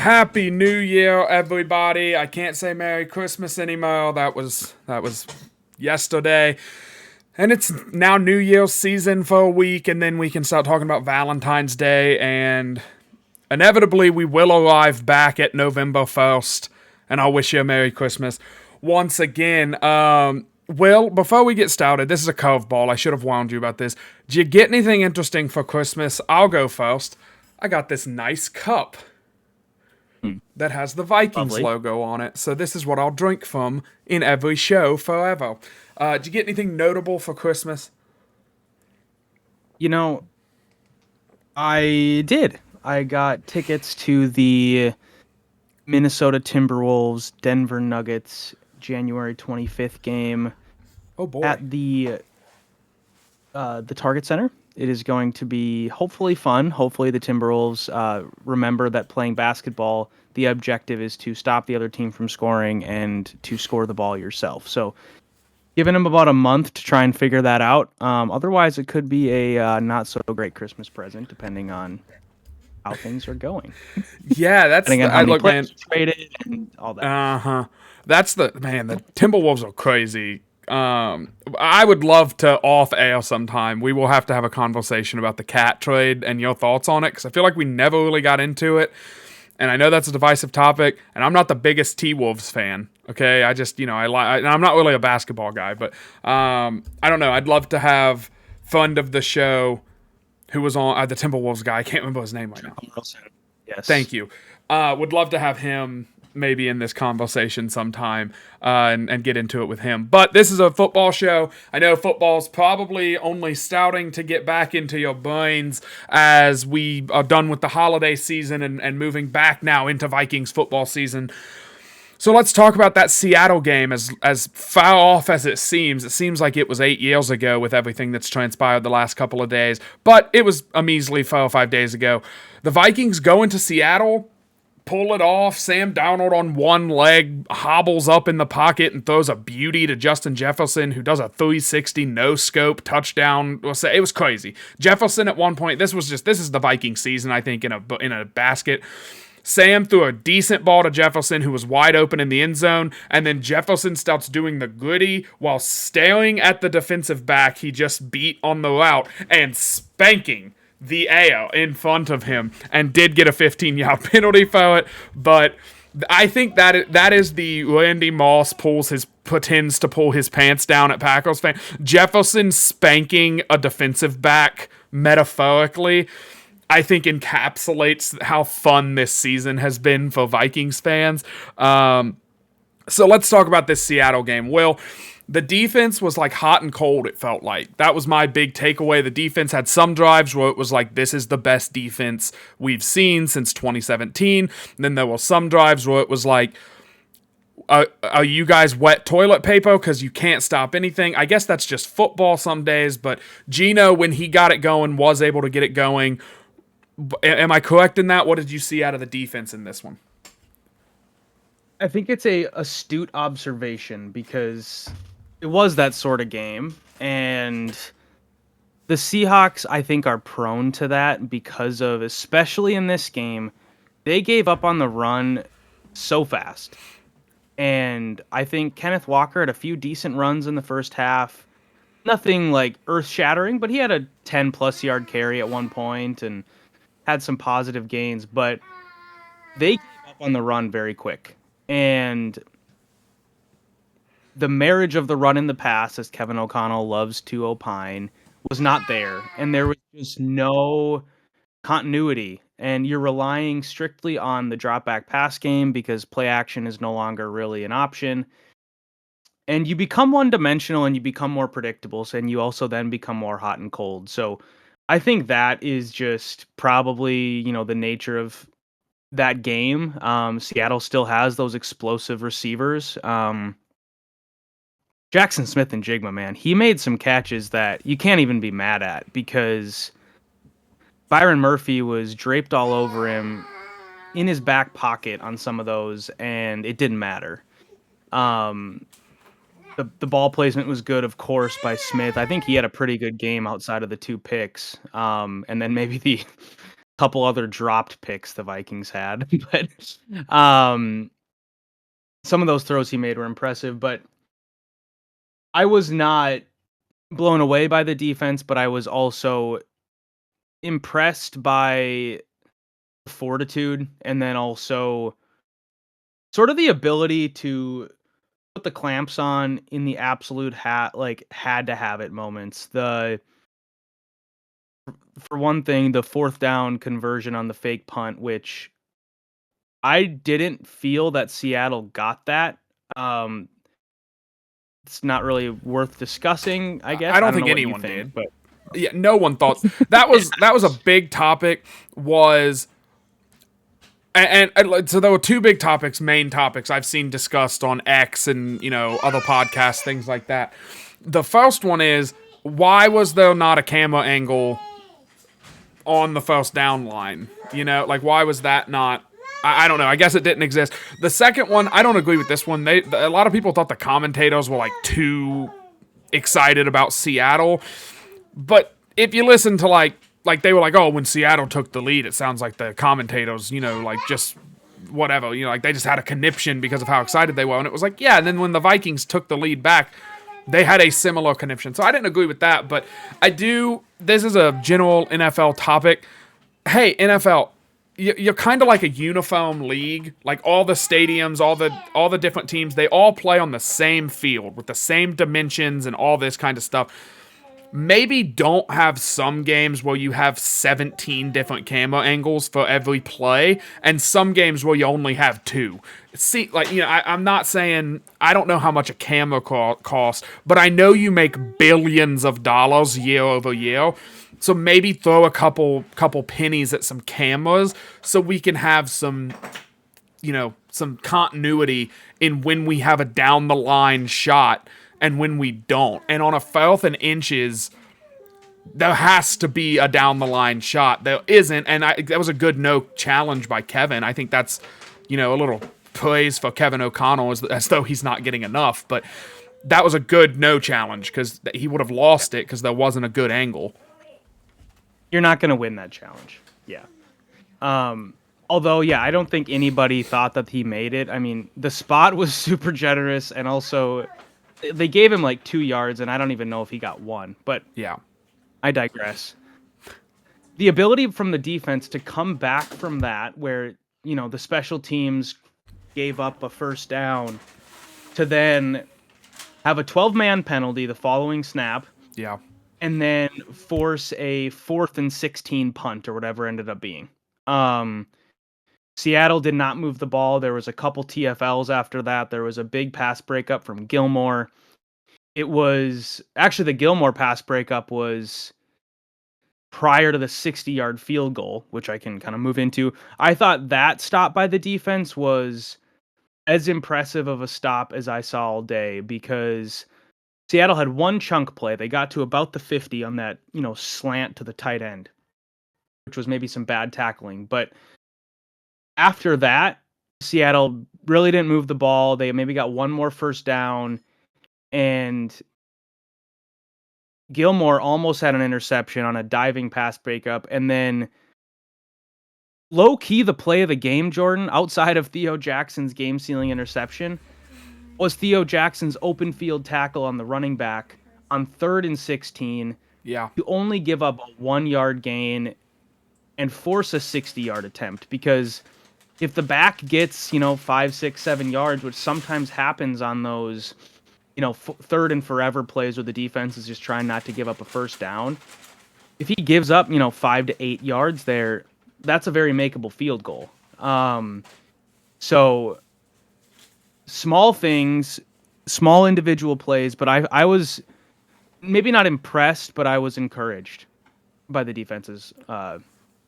Happy New Year, everybody. I can't say Merry Christmas anymore. That was yesterday. And it's now New Year's season for a week, and then we can start talking about Valentine's Day, and inevitably we will arrive back at November 1st, and I'll wish you a Merry Christmas once again. Will, before we get started, this is a curveball. I should have warned you about this. Did you get anything interesting for Christmas? I'll go first. I got this nice cup that has the Vikings Lovely. logo on it. So this is what I'll drink from in every show forever. Did you get anything notable for Christmas? You know, I did. I got tickets to the Minnesota Timberwolves Denver Nuggets January 25th game Oh boy. at the Target Center. It is going to be hopefully fun. Hopefully the Timberwolves remember that playing basketball, the objective is to stop the other team from scoring and to score the ball yourself. So giving them about a month to try and figure that out. Otherwise, it could be a not so great Christmas present, depending on how things are going. Yeah, that's Depending on how I many look, man. players are traded and all that. That's the man. The Timberwolves are crazy. I would love to off air sometime. We will have to have a conversation about the cat trade and your thoughts on it, because I feel like we never really got into it. And I know that's a divisive topic, and I'm not the biggest T-Wolves fan. Okay, I just, I'm not really a basketball guy, but I don't know. I'd love to have friend of the show who was on the Timberwolves guy. I can't remember his name right now. Yes. Thank you. Would love to have him maybe in this conversation sometime and get into it with him. But this is a football show. I know football's probably only starting to get back into your brains as we are done with the holiday season and moving back now into Vikings football season. So let's talk about that Seattle game. As far off as it seems like it was 8 years ago with everything that's transpired the last couple of days, but it was a measly 4 or 5 days ago. The Vikings go into Seattle, pull it off. Sam Darnold on one leg hobbles up in the pocket and throws a beauty to Justin Jefferson, who does a 360 no-scope touchdown. It was crazy. Jefferson at one point, this is the Viking season, I think, in a basket. Sam threw a decent ball to Jefferson, who was wide open in the end zone, and then Jefferson starts doing the gritty while staring at the defensive back he just beat on the route and spanking the air in front of him, and did get a 15-yard penalty for it. But I think that is the Randy Moss pretends to pull his pants down at Packers fan. Jefferson spanking a defensive back metaphorically, I think, encapsulates how fun this season has been for Vikings fans. So let's talk about this Seattle game. Well, the defense was like hot and cold, it felt like. That was my big takeaway. The defense had some drives where it was like, this is the best defense we've seen since 2017. And then there were some drives where it was like, are you guys wet toilet paper because you can't stop anything? I guess that's just football some days, but Geno, when he got it going, was able to get it going. Am I correct in that? What did you see out of the defense in this one? I think it's a astute observation because it was that sort of game, and the Seahawks, I think, are prone to that because of, especially in this game, they gave up on the run so fast. And I think Kenneth Walker had a few decent runs in the first half. Nothing like earth-shattering, but he had a 10-plus yard carry at one point and had some positive gains, but they gave up on the run very quick. And the marriage of the run in the pass, as Kevin O'Connell loves to opine, was not there. And there was just no continuity. And you're relying strictly on the drop back pass game because play action is no longer really an option. And you become one dimensional and you become more predictable. And you also then become more hot and cold. So I think that is just probably, the nature of that game. Seattle still has those explosive receivers. Jackson Smith and Jigma, man, he made some catches that you can't even be mad at because Byron Murphy was draped all over him in his back pocket on some of those, and it didn't matter. The ball placement was good, of course, by Smith. I think he had a pretty good game outside of the two picks. And then maybe couple other dropped picks the Vikings had, but um, some of those throws he made were impressive. But I was not blown away by the defense, but I was also impressed by fortitude and then also sort of the ability to put the clamps on in the absolute had to have it moments. The For one thing, the fourth down conversion on the fake punt, which I didn't feel that Seattle got that. Um, it's not really worth discussing, I guess. I I don't don't think know what you anyone think, did. but Yeah, no one thought that was a big topic. Was and so there were two big topics, main topics I've seen discussed on X and other podcasts, things like that. The first one is, why was there not a camera angle on the first down line? Like, why was that not? I don't know. I guess it didn't exist. The second one, I don't agree with this one. A lot of people thought the commentators were like too excited about Seattle, but if you listen to like they were like, oh, when Seattle took the lead, it sounds like the commentators, like just whatever, like they just had a conniption because of how excited they were. And it was like, yeah. And then when the Vikings took the lead back, they had a similar conniption. So I didn't agree with that, but I do. This is a general NFL topic. Hey, NFL, you're kind of like a uniform league. Like all the stadiums, all the different teams, they all play on the same field with the same dimensions and all this kind of stuff. Maybe don't have some games where you have 17 different camera angles for every play, and some games where you only have 2. See, I'm not saying, I don't know how much a camera costs, but I know you make billions of dollars year over year. So maybe throw a couple pennies at some cameras so we can have some continuity in when we have a down the line shot and when we don't. And on a 4th and inches, there has to be a down the line shot. There isn't, and that was a good no challenge by Kevin. I think that's a little praise for Kevin O'Connell as though he's not getting enough. But that was a good no challenge because he would have lost it because there wasn't a good angle. you're not going to win that challenge. Yeah. Although, yeah, I don't think anybody thought that he made it. I mean, the spot was super generous, and also they gave him like 2 yards, and I don't even know if he got 1. But Yeah. I digress. The ability from the defense to come back from that, where the special teams gave up a first down, to then have a 12-man penalty the following snap, Yeah. and then force a 4th and 16 punt or whatever ended up being. Seattle did not move the ball. There was a couple TFLs after that. There was a big pass breakup from Gilmore. It was actually the Gilmore pass breakup was prior to the 60-yard field goal, which I can kind of move into. I thought that stop by the defense was as impressive of a stop as I saw all day because Seattle had one chunk play. They got to about the 50 on that, slant to the tight end, which was maybe some bad tackling. But after that, Seattle really didn't move the ball. They maybe got one more first down, and Gilmore almost had an interception on a diving pass breakup. And then low key, the play of the game, Jordan, outside of Theo Jackson's game sealing interception, was Theo Jackson's open field tackle on the running back on 3rd and 16. Yeah. To only give up a 1-yard gain and force a 60-yard attempt, because if the back gets 5, 6, 7 yards, which sometimes happens on those 3rd and forever plays where the defense is just trying not to give up a first down, if he gives up 5 to 8 yards there, that's a very makeable field goal. So small things, small individual plays, but I was maybe not impressed, but I was encouraged by the defense's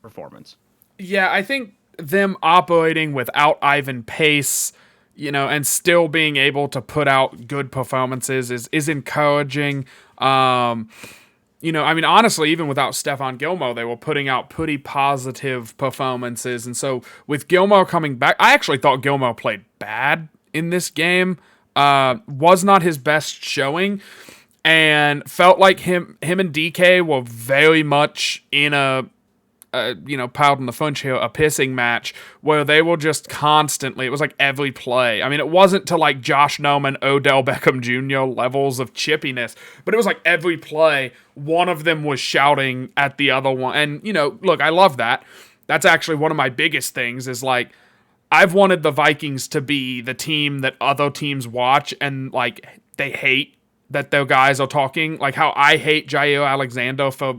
performance. Yeah, I think them operating without Ivan Pace, and still being able to put out good performances is encouraging. I mean, honestly, even without Stephon Gilmore, they were putting out pretty positive performances. And so with Gilmore coming back, I actually thought Gilmore played bad in this game. Was not his best showing, and felt like him and DK were very much in a pardon the French here, a pissing match where they will just constantly, it was like every play. I mean, it wasn't to like Josh Norman, Odell Beckham Jr. levels of chippiness, but it was like every play, one of them was shouting at the other one. And, look, I love that. That's actually one of my biggest things is like, I've wanted the Vikings to be the team that other teams watch and like they hate that their guys are talking. Like how I hate Jair Alexander for,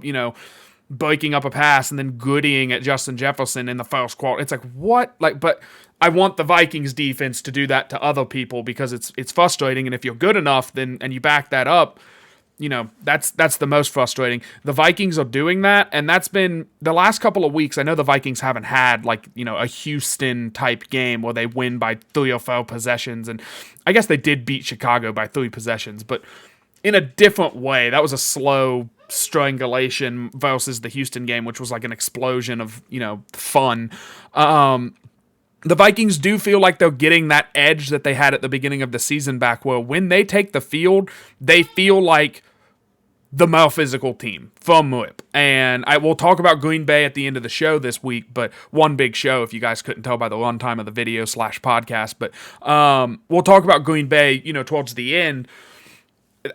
breaking up a pass and then goodying at Justin Jefferson in the first quarter. It's like, what? Like, but I want the Vikings defense to do that to other people because it's frustrating. And if you're good enough, then and you back that up, that's the most frustrating. The Vikings are doing that, and that's been the last couple of weeks. I know the Vikings haven't had like, a Houston type game where they win by 3 or 4 possessions, and I guess they did beat Chicago by 3 possessions, but in a different way. That was a slow strangulation versus the Houston game, which was like an explosion of, fun. The Vikings do feel like they're getting that edge that they had at the beginning of the season back where when they take the field, they feel like the more physical team from MUIP. And I will talk about Green Bay at the end of the show this week, but one big show, if you guys couldn't tell by the runtime of the video / podcast. But we'll talk about Green Bay, towards the end.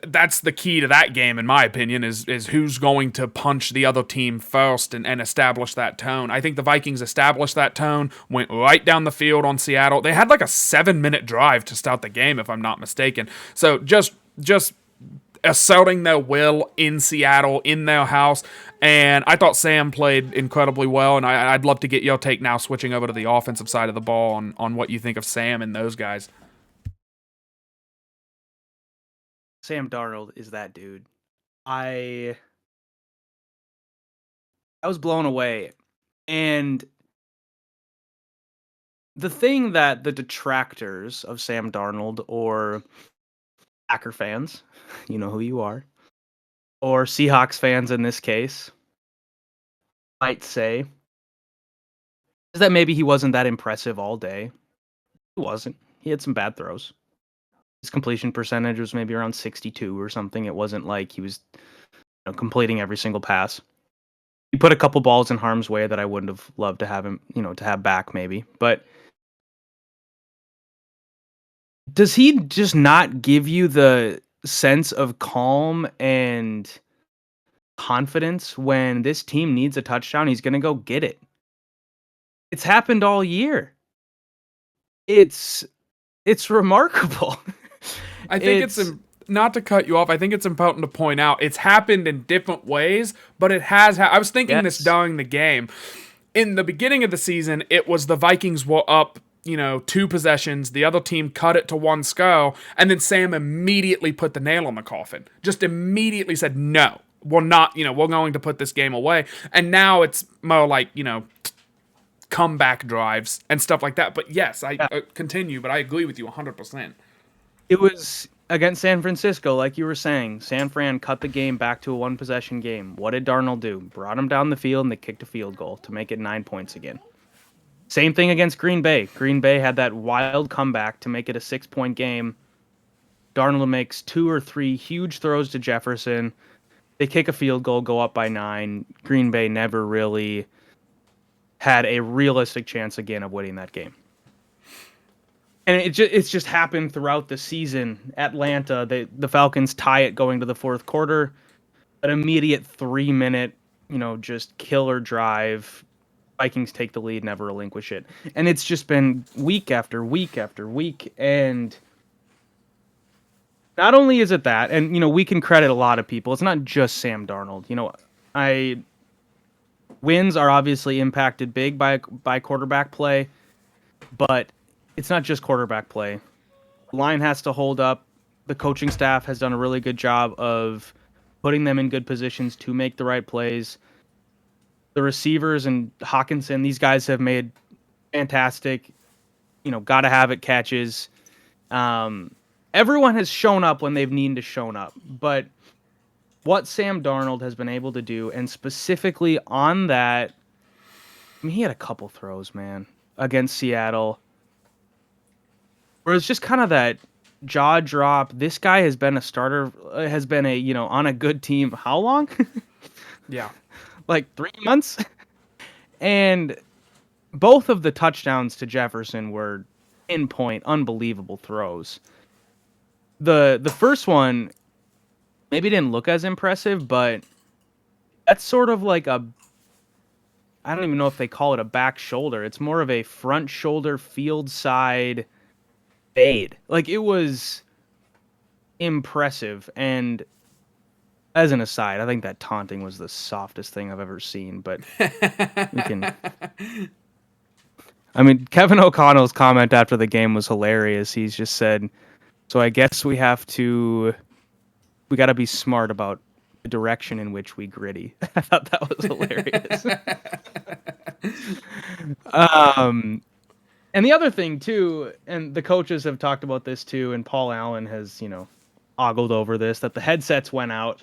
That's the key to that game, in my opinion, is who's going to punch the other team first and establish that tone. I think the Vikings established that tone, went right down the field on Seattle. They had like a 7-minute drive to start the game, if I'm not mistaken. So just asserting their will in Seattle, in their house. And I thought Sam played incredibly well, and I'd love to get your take now, switching over to the offensive side of the ball on what you think of Sam and those guys. Sam Darnold is that dude. I was blown away. And the thing that the detractors of Sam Darnold, or Packer fans, you know who you are, or Seahawks fans in this case, might say is that maybe he wasn't that impressive all day. He wasn't. He had some bad throws. His completion percentage was maybe around 62 or something. It wasn't like he was completing every single pass. He put a couple balls in harm's way that I wouldn't have loved to have him, to have back maybe. But does he just not give you the sense of calm and confidence when this team needs a touchdown? He's going to go get it. It's happened all year. It's remarkable. I think it's not to cut you off. I think it's important to point out it's happened in different ways, but it has. I was thinking this during the game. In the beginning of the season, it was the Vikings were up, 2 possessions. The other team cut it to 1 score, and then Sam immediately put the nail on the coffin. Just immediately said, "No, we're not. We're going to put this game away." And now it's more like comeback drives and stuff like that. But yes, I continue. But I agree with you 100%. It was against San Francisco, like you were saying. San Fran cut the game back to a 1-possession game. What did Darnold do? Brought him down the field, and they kicked a field goal to make it 9 points again. Same thing against Green Bay. Green Bay had that wild comeback to make it a 6-point game. Darnold makes 2 or 3 huge throws to Jefferson. They kick a field goal, go up by 9. Green Bay never really had a realistic chance again of winning that game. And it's just happened throughout the season. Atlanta, the Falcons tie it going to the 4th quarter. An immediate 3-minute, just killer drive. Vikings take the lead, never relinquish it. And it's just been week after week after week. And not only is it that, and, we can credit a lot of people. It's not just Sam Darnold. Wins are obviously impacted big by quarterback play, but it's not just quarterback play. The line has to hold up. The coaching staff has done a really good job of putting them in good positions to make the right plays. The receivers and Hawkinson, these guys have made fantastic, gotta have it catches. Everyone has shown up when they've needed to show up, but what Sam Darnold has been able to do, and specifically on that, he had a couple throws, man, against Seattle, where it's just kind of that jaw drop. This guy has been a starter, has been on a good team. How long? Yeah. Like 3 months? And both of the touchdowns to Jefferson were pinpoint, unbelievable throws. The first one maybe didn't look as impressive, but that's sort of like a, I don't even know if they call it a back shoulder. It's more of a front shoulder field side fade. Like, it was impressive. And as an aside, I think that taunting was the softest thing I've ever seen, but we can. I mean, Kevin O'Connell's comment after the game was hilarious. He's just said, "So I guess we got to be smart about the direction in which we gritty." I thought that was hilarious. And the other thing too, and the coaches have talked about this too, and Paul Allen has, ogled over this, that the headsets went out.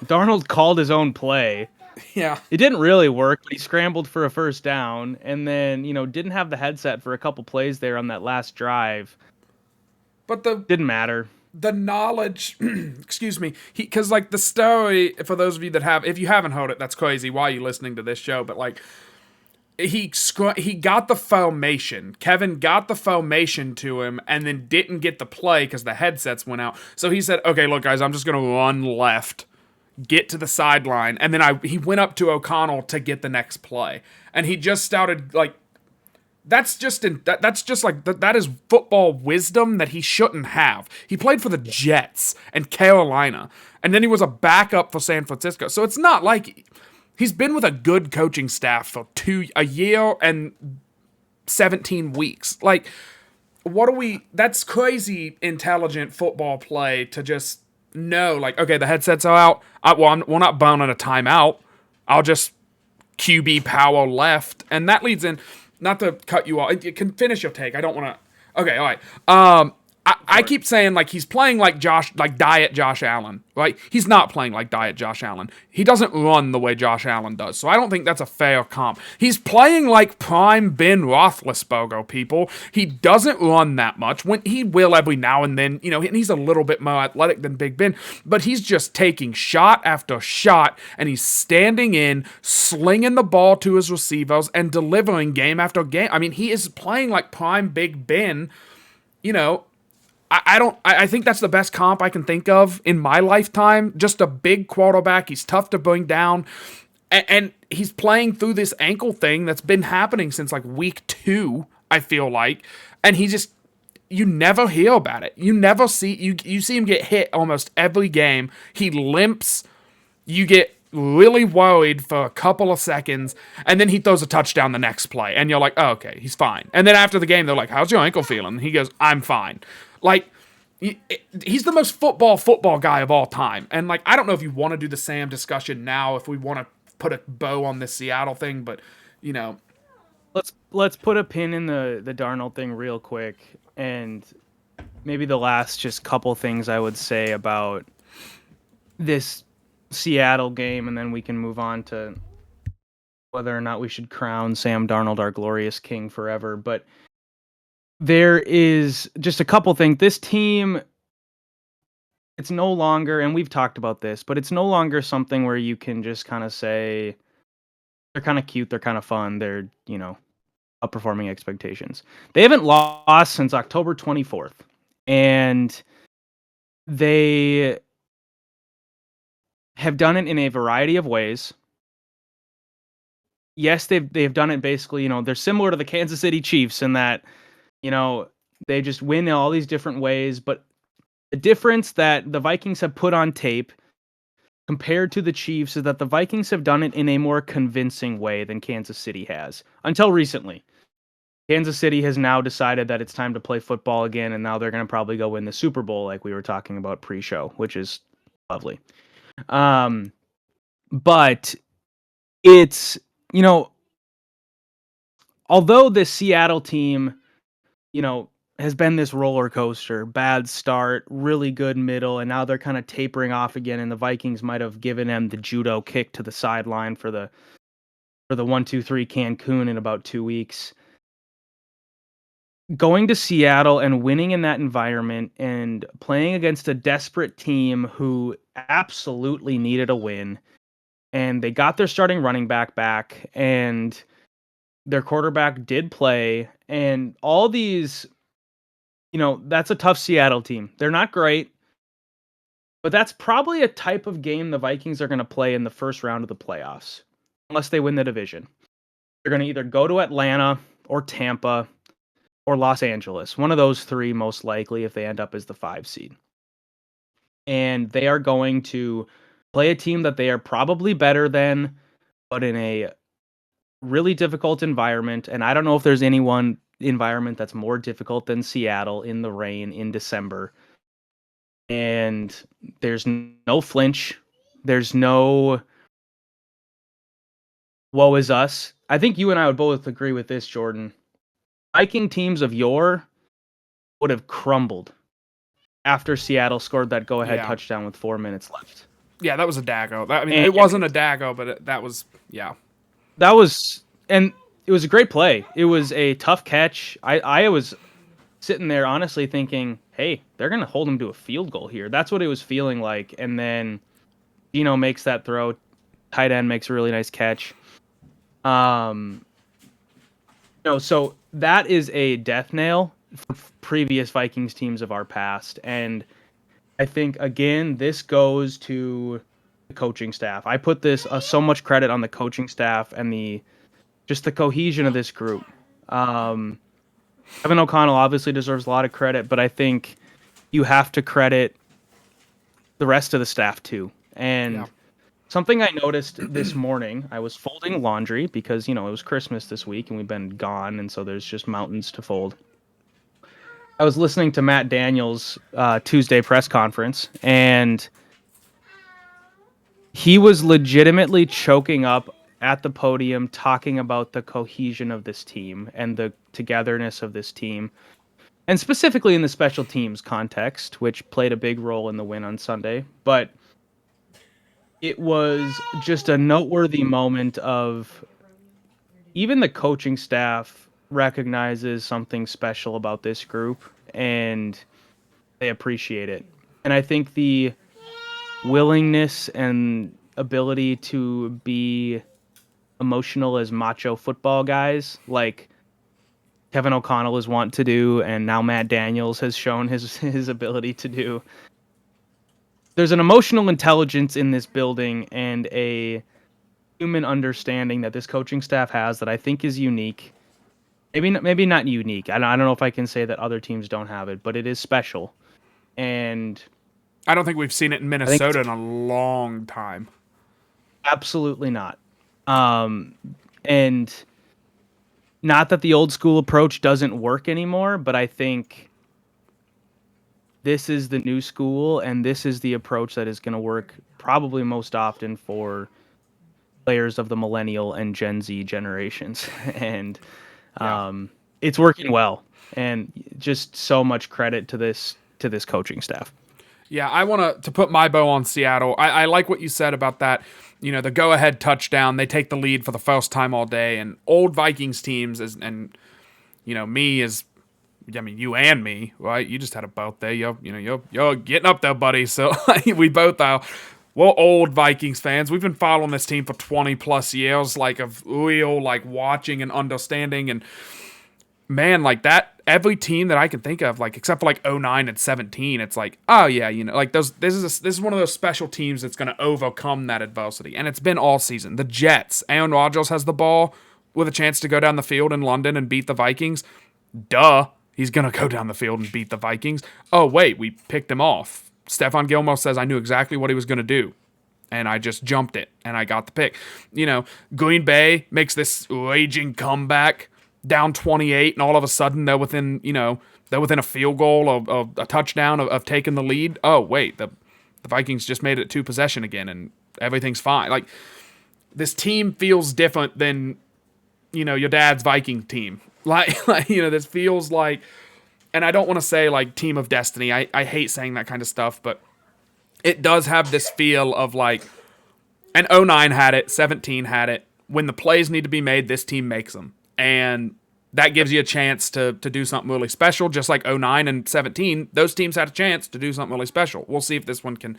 Darnold called his own play. Yeah. It didn't really work, but he scrambled for a first down, and then, didn't have the headset for a couple plays there on that last drive. But Didn't matter. The knowledge, excuse me, because like the story, for those of you that have, if you haven't heard it, that's crazy. Why are you listening to this show? But like, he got the formation. Kevin got the formation to him and then didn't get the play because the headsets went out. So he said, okay, look, guys, I'm just going to run left, get to the sideline. And then he went up to O'Connell to get the next play. And he just started like, that is football wisdom that he shouldn't have. He played for the Jets and Carolina, and then he was a backup for San Francisco. So it's not like he's been with a good coaching staff for a year and 17 weeks. Like, that's crazy intelligent football play to just know, like, okay, the headsets are out. We're not burning a timeout. I'll just QB power left. And that leads in, not to cut you off. You can finish your take. I don't want to. Okay, all right. I keep saying like he's playing like Diet Josh Allen, right? He's not playing like Diet Josh Allen. He doesn't run the way Josh Allen does, so I don't think that's a fair comp. He's playing like prime Ben Roethlisberger, people. He doesn't run that much. When he will every now and then, and he's a little bit more athletic than Big Ben, but he's just taking shot after shot, and he's standing in, slinging the ball to his receivers, and delivering game after game. I mean, he is playing like prime Big Ben, I think that's the best comp I can think of in my lifetime. Just a big quarterback. He's tough to bring down. And he's playing through this ankle thing that's been happening since like week 2, I feel like. And you never hear about it. You never see, you see him get hit almost every game. He limps. You get really worried for a couple of seconds, and then he throws a touchdown the next play. And you're like, oh, okay, he's fine. And then after the game, they're like, how's your ankle feeling? And he goes, I'm fine. Like, he's the most football guy of all time. And, like, I don't know if you want to do the Sam discussion now, if we want to put a bow on this Seattle thing, but, Let's put a pin in the Darnold thing real quick. And maybe the last just couple things I would say about this Seattle game, and then we can move on to whether or not we should crown Sam Darnold our glorious king forever. But there is just a couple things. This team, it's no longer, and we've talked about this, but it's no longer something where you can just kind of say, they're kind of cute, they're kind of fun, they're, outperforming expectations. They haven't lost since October 24th. And they have done it in a variety of ways. Yes, they've done it basically, they're similar to the Kansas City Chiefs in that, they just win in all these different ways. But the difference that the Vikings have put on tape compared to the Chiefs is that the Vikings have done it in a more convincing way than Kansas City has. Until recently. Kansas City has now decided that it's time to play football again, and now they're going to probably go win the Super Bowl like we were talking about pre-show, which is lovely. But it's, although the Seattle team, has been this roller coaster, bad start, really good middle, and now they're kind of tapering off again, and the Vikings might have given them the judo kick to the sideline for the 1-2-3 Cancun in about 2 weeks. Going to Seattle and winning in that environment and playing against a desperate team who absolutely needed a win, and they got their starting running back, and their quarterback did play, and all these, that's a tough Seattle team. They're not great, but that's probably a type of game the Vikings are going to play in the first round of the playoffs, unless they win the division. They're going to either go to Atlanta or Tampa or Los Angeles. One of those three, most likely, if they end up as the 5 seed. And they are going to play a team that they are probably better than, but in a really difficult environment. And I don't know if there's any one environment that's more difficult than Seattle in the rain in December. And there's no flinch. There's no woe is us. I think you and I would both agree with this, Jordan. Viking teams of yore would have crumbled after Seattle scored that go-ahead touchdown with 4 minutes left. Yeah, that was a daggo. It wasn't a daggo, but that was, yeah. That was, and it was a great play. It was a tough catch. I was sitting there honestly thinking, hey, they're going to hold him to a field goal here. That's what it was feeling like. And then Gino makes that throw. Tight end makes a really nice catch. So that is a death nail for previous Vikings teams of our past. And I think, again, this goes to the coaching staff. I put this so much credit on the coaching staff and just the cohesion of this group. Kevin O'Connell obviously deserves a lot of credit, but I think you have to credit the rest of the staff too. And something I noticed this morning, I was folding laundry because, it was Christmas this week and we've been gone, and so there's just mountains to fold. I was listening to Matt Daniels' Tuesday press conference, and he was legitimately choking up at the podium talking about the cohesion of this team and the togetherness of this team, and specifically in the special teams context, which played a big role in the win on Sunday. But it was just a noteworthy moment of even the coaching staff recognizes something special about this group, and they appreciate it. And I think the willingness and ability to be emotional as macho football guys, like Kevin O'Connell is wont to do, and now Matt Daniels has shown his ability to do. There's an emotional intelligence in this building and a human understanding that this coaching staff has that I think is unique. Maybe not unique. I don't know if I can say that other teams don't have it, but it is special. And I don't think we've seen it in Minnesota in a long time. Absolutely not. And not that the old school approach doesn't work anymore, but I think this is the new school, and this is the approach that is going to work probably most often for players of the millennial and Gen Z generations. And it's working well, and just so much credit to this coaching staff. Yeah, I want to put my bow on Seattle. I like what you said about that. The go-ahead touchdown, they take the lead for the first time all day, and old Vikings teams, you and me, right? You just had a birthday. You're getting up there, buddy. So we both are. We're old Vikings fans. We've been following this team for 20 plus years, of real, watching and understanding. And man, that, every team that I can think of, except for 09 and 17, it's oh yeah, this is one of those special teams that's going to overcome that adversity. And it's been all season. The Jets, Aaron Rodgers has the ball with a chance to go down the field in London and beat the Vikings. Duh. He's going to go down the field and beat the Vikings. Oh, wait, we picked him off. Stephon Gilmore says I knew exactly what he was going to do, and I just jumped it, and I got the pick. Green Bay makes this raging comeback, down 28, and all of a sudden they're within a field goal of a touchdown of taking the lead. Oh, wait, the Vikings just made it 2-possession again, and everything's fine. This team feels different than, your dad's Viking team. This feels like, and I don't want to say team of destiny. I hate saying that kind of stuff, but it does have this feel of and 09 had it, 17 had it. When the plays need to be made, this team makes them. And that gives you a chance to do something really special, just like 09 and 17. Those teams had a chance to do something really special. We'll see if this one can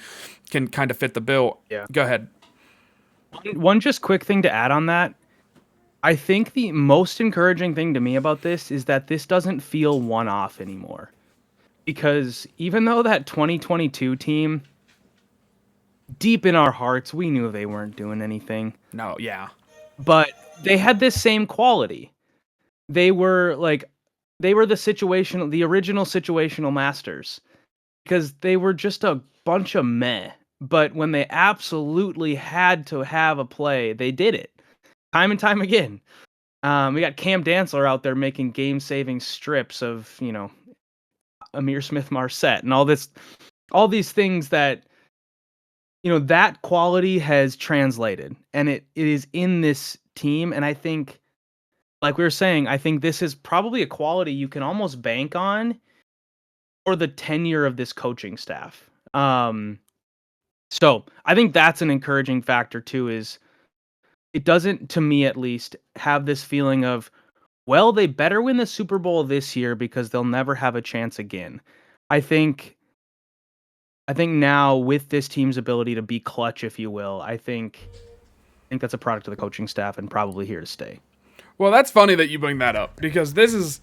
kind of fit the bill. Yeah. Go ahead. One just quick thing to add on that. I think the most encouraging thing to me about this is that this doesn't feel one-off anymore. Because even though that 2022 team, deep in our hearts, we knew they weren't doing anything. No, yeah. But they had this same quality. They were the original situational masters. Because they were just a bunch of meh. But when they absolutely had to have a play, they did it. Time and time again. We got Cam Dantzler out there making game-saving strips of, Amir Smith-Marset and all these things that, that quality has translated, and it is in this team. And I think, like we were saying, I think this is probably a quality you can almost bank on for the tenure of this coaching staff. So I think that's an encouraging factor too, is it doesn't, to me at least, have this feeling of, well, they better win the Super Bowl this year because they'll never have a chance again. I think now with this team's ability to be clutch, if you will, I think that's a product of the coaching staff and probably here to stay. Well, that's funny that you bring that up because this is.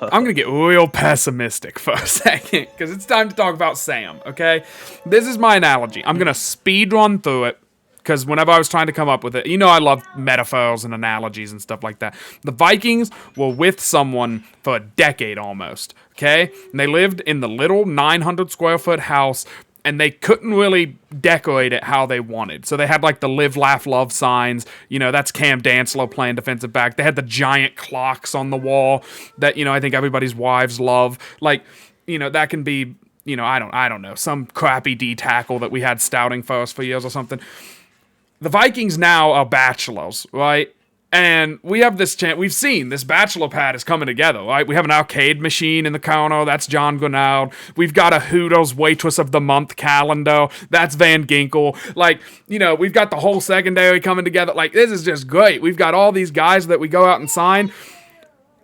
I'm going to get real pessimistic for a second because it's time to talk about Sam, okay? This is my analogy. I'm going to speed run through it because whenever I was trying to come up with it, I love metaphors and analogies and stuff like that. The Vikings were with someone for a decade almost, okay? And they lived in the little 900 square foot house, and they couldn't really decorate it how they wanted. So they had like the live, laugh, love signs. That's Cam Dantzler playing defensive back. They had the giant clocks on the wall that, I think everybody's wives love. Like, that can be, I don't know, some crappy D tackle that we had scouting for us for years or something. The Vikings now are bachelors, right? And we have this chance. We've seen this bachelor pad is coming together, right? We have an arcade machine in the corner. That's John Grenard. We've got a Hooters Waitress of the Month calendar. That's Van Ginkel. We've got the whole secondary coming together. This is just great. We've got all these guys that we go out and sign.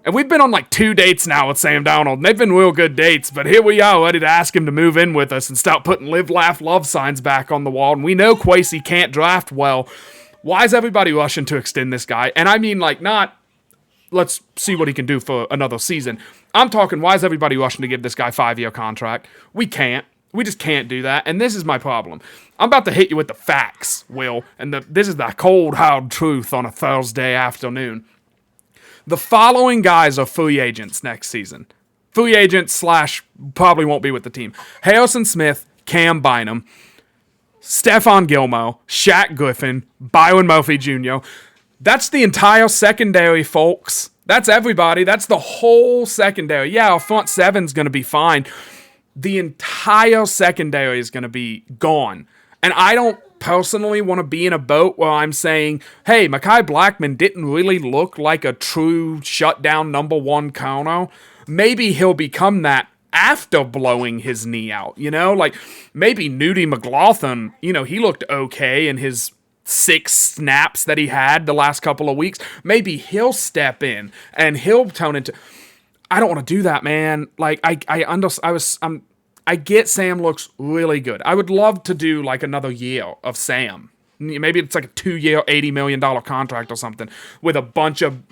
And we've been on 2 dates now with Sam Darnold, and they've been real good dates, but here we are ready to ask him to move in with us and start putting live, laugh, love signs back on the wall. And we know Kwesi can't draft well. Why is everybody rushing to extend this guy? And I mean, not, let's see what he can do for another season. I'm talking, why is everybody rushing to give this guy a 5-year contract? We can't. We just can't do that. And this is my problem. I'm about to hit you with the facts, Will. And this is the cold, hard truth on a Thursday afternoon. The following guys are free agents next season. Free agents / probably won't be with the team. Harrison Smith, Cam Bynum, Stephon Gilmore, Shaq Griffin, Byron Murphy Jr. That's the entire secondary, folks. That's everybody. That's the whole secondary. Yeah, our front seven's going to be fine. The entire secondary is going to be gone. And I don't personally want to be in a boat where I'm saying, hey, Mekhi Blackmon didn't really look like a true shutdown number one corner. Maybe he'll become that after blowing his knee out, maybe Nudie McLaughlin, he looked okay in his 6 snaps that he had the last couple of weeks. Maybe he'll step in and he'll tone into. I don't want to do that, man. I get Sam looks really good. I would love to do another year of Sam. Maybe it's a 2-year, $80 million contract or something with a bunch of,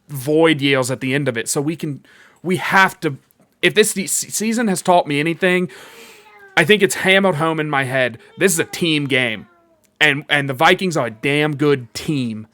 void years at the end of it. So we have to. If this season has taught me anything, I think it's hammered home in my head. This is a team game. And the Vikings are a damn good team.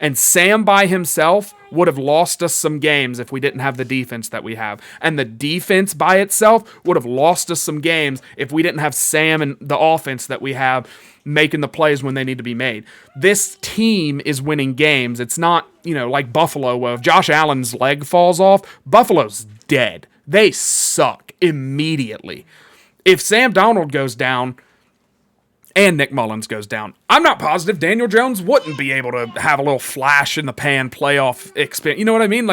And Sam by himself would have lost us some games if we didn't have the defense that we have. And the defense by itself would have lost us some games if we didn't have Sam and the offense that we have making the plays when they need to be made. This team is winning games. It's not, like Buffalo, where if Josh Allen's leg falls off, Buffalo's dead. They suck immediately. If Sam Darnold goes down and Nick Mullins goes down, I'm not positive Daniel Jones wouldn't be able to have a little flash in the pan playoff experience. You know what I mean?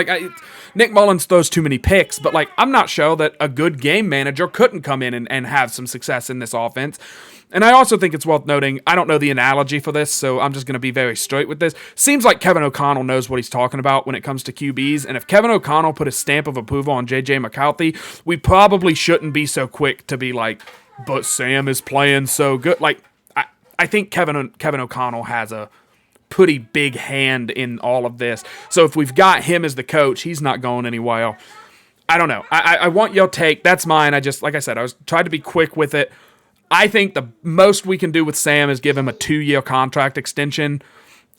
Nick Mullins throws too many picks, but I'm not sure that a good game manager couldn't come in and have some success in this offense. And I also think it's worth noting, I don't know the analogy for this, so I'm just going to be very straight with this. Seems like Kevin O'Connell knows what he's talking about when it comes to QBs, and if Kevin O'Connell put a stamp of approval on J.J. McCarthy, we probably shouldn't be so quick to be like, but Sam is playing so good. I think Kevin O'Connell has a pretty big hand in all of this. So if we've got him as the coach, he's not going anywhere. I don't know. I want your take. That's mine. Like I said, I was trying to be quick with it. I think the most we can do with Sam is give him a 2-year contract extension.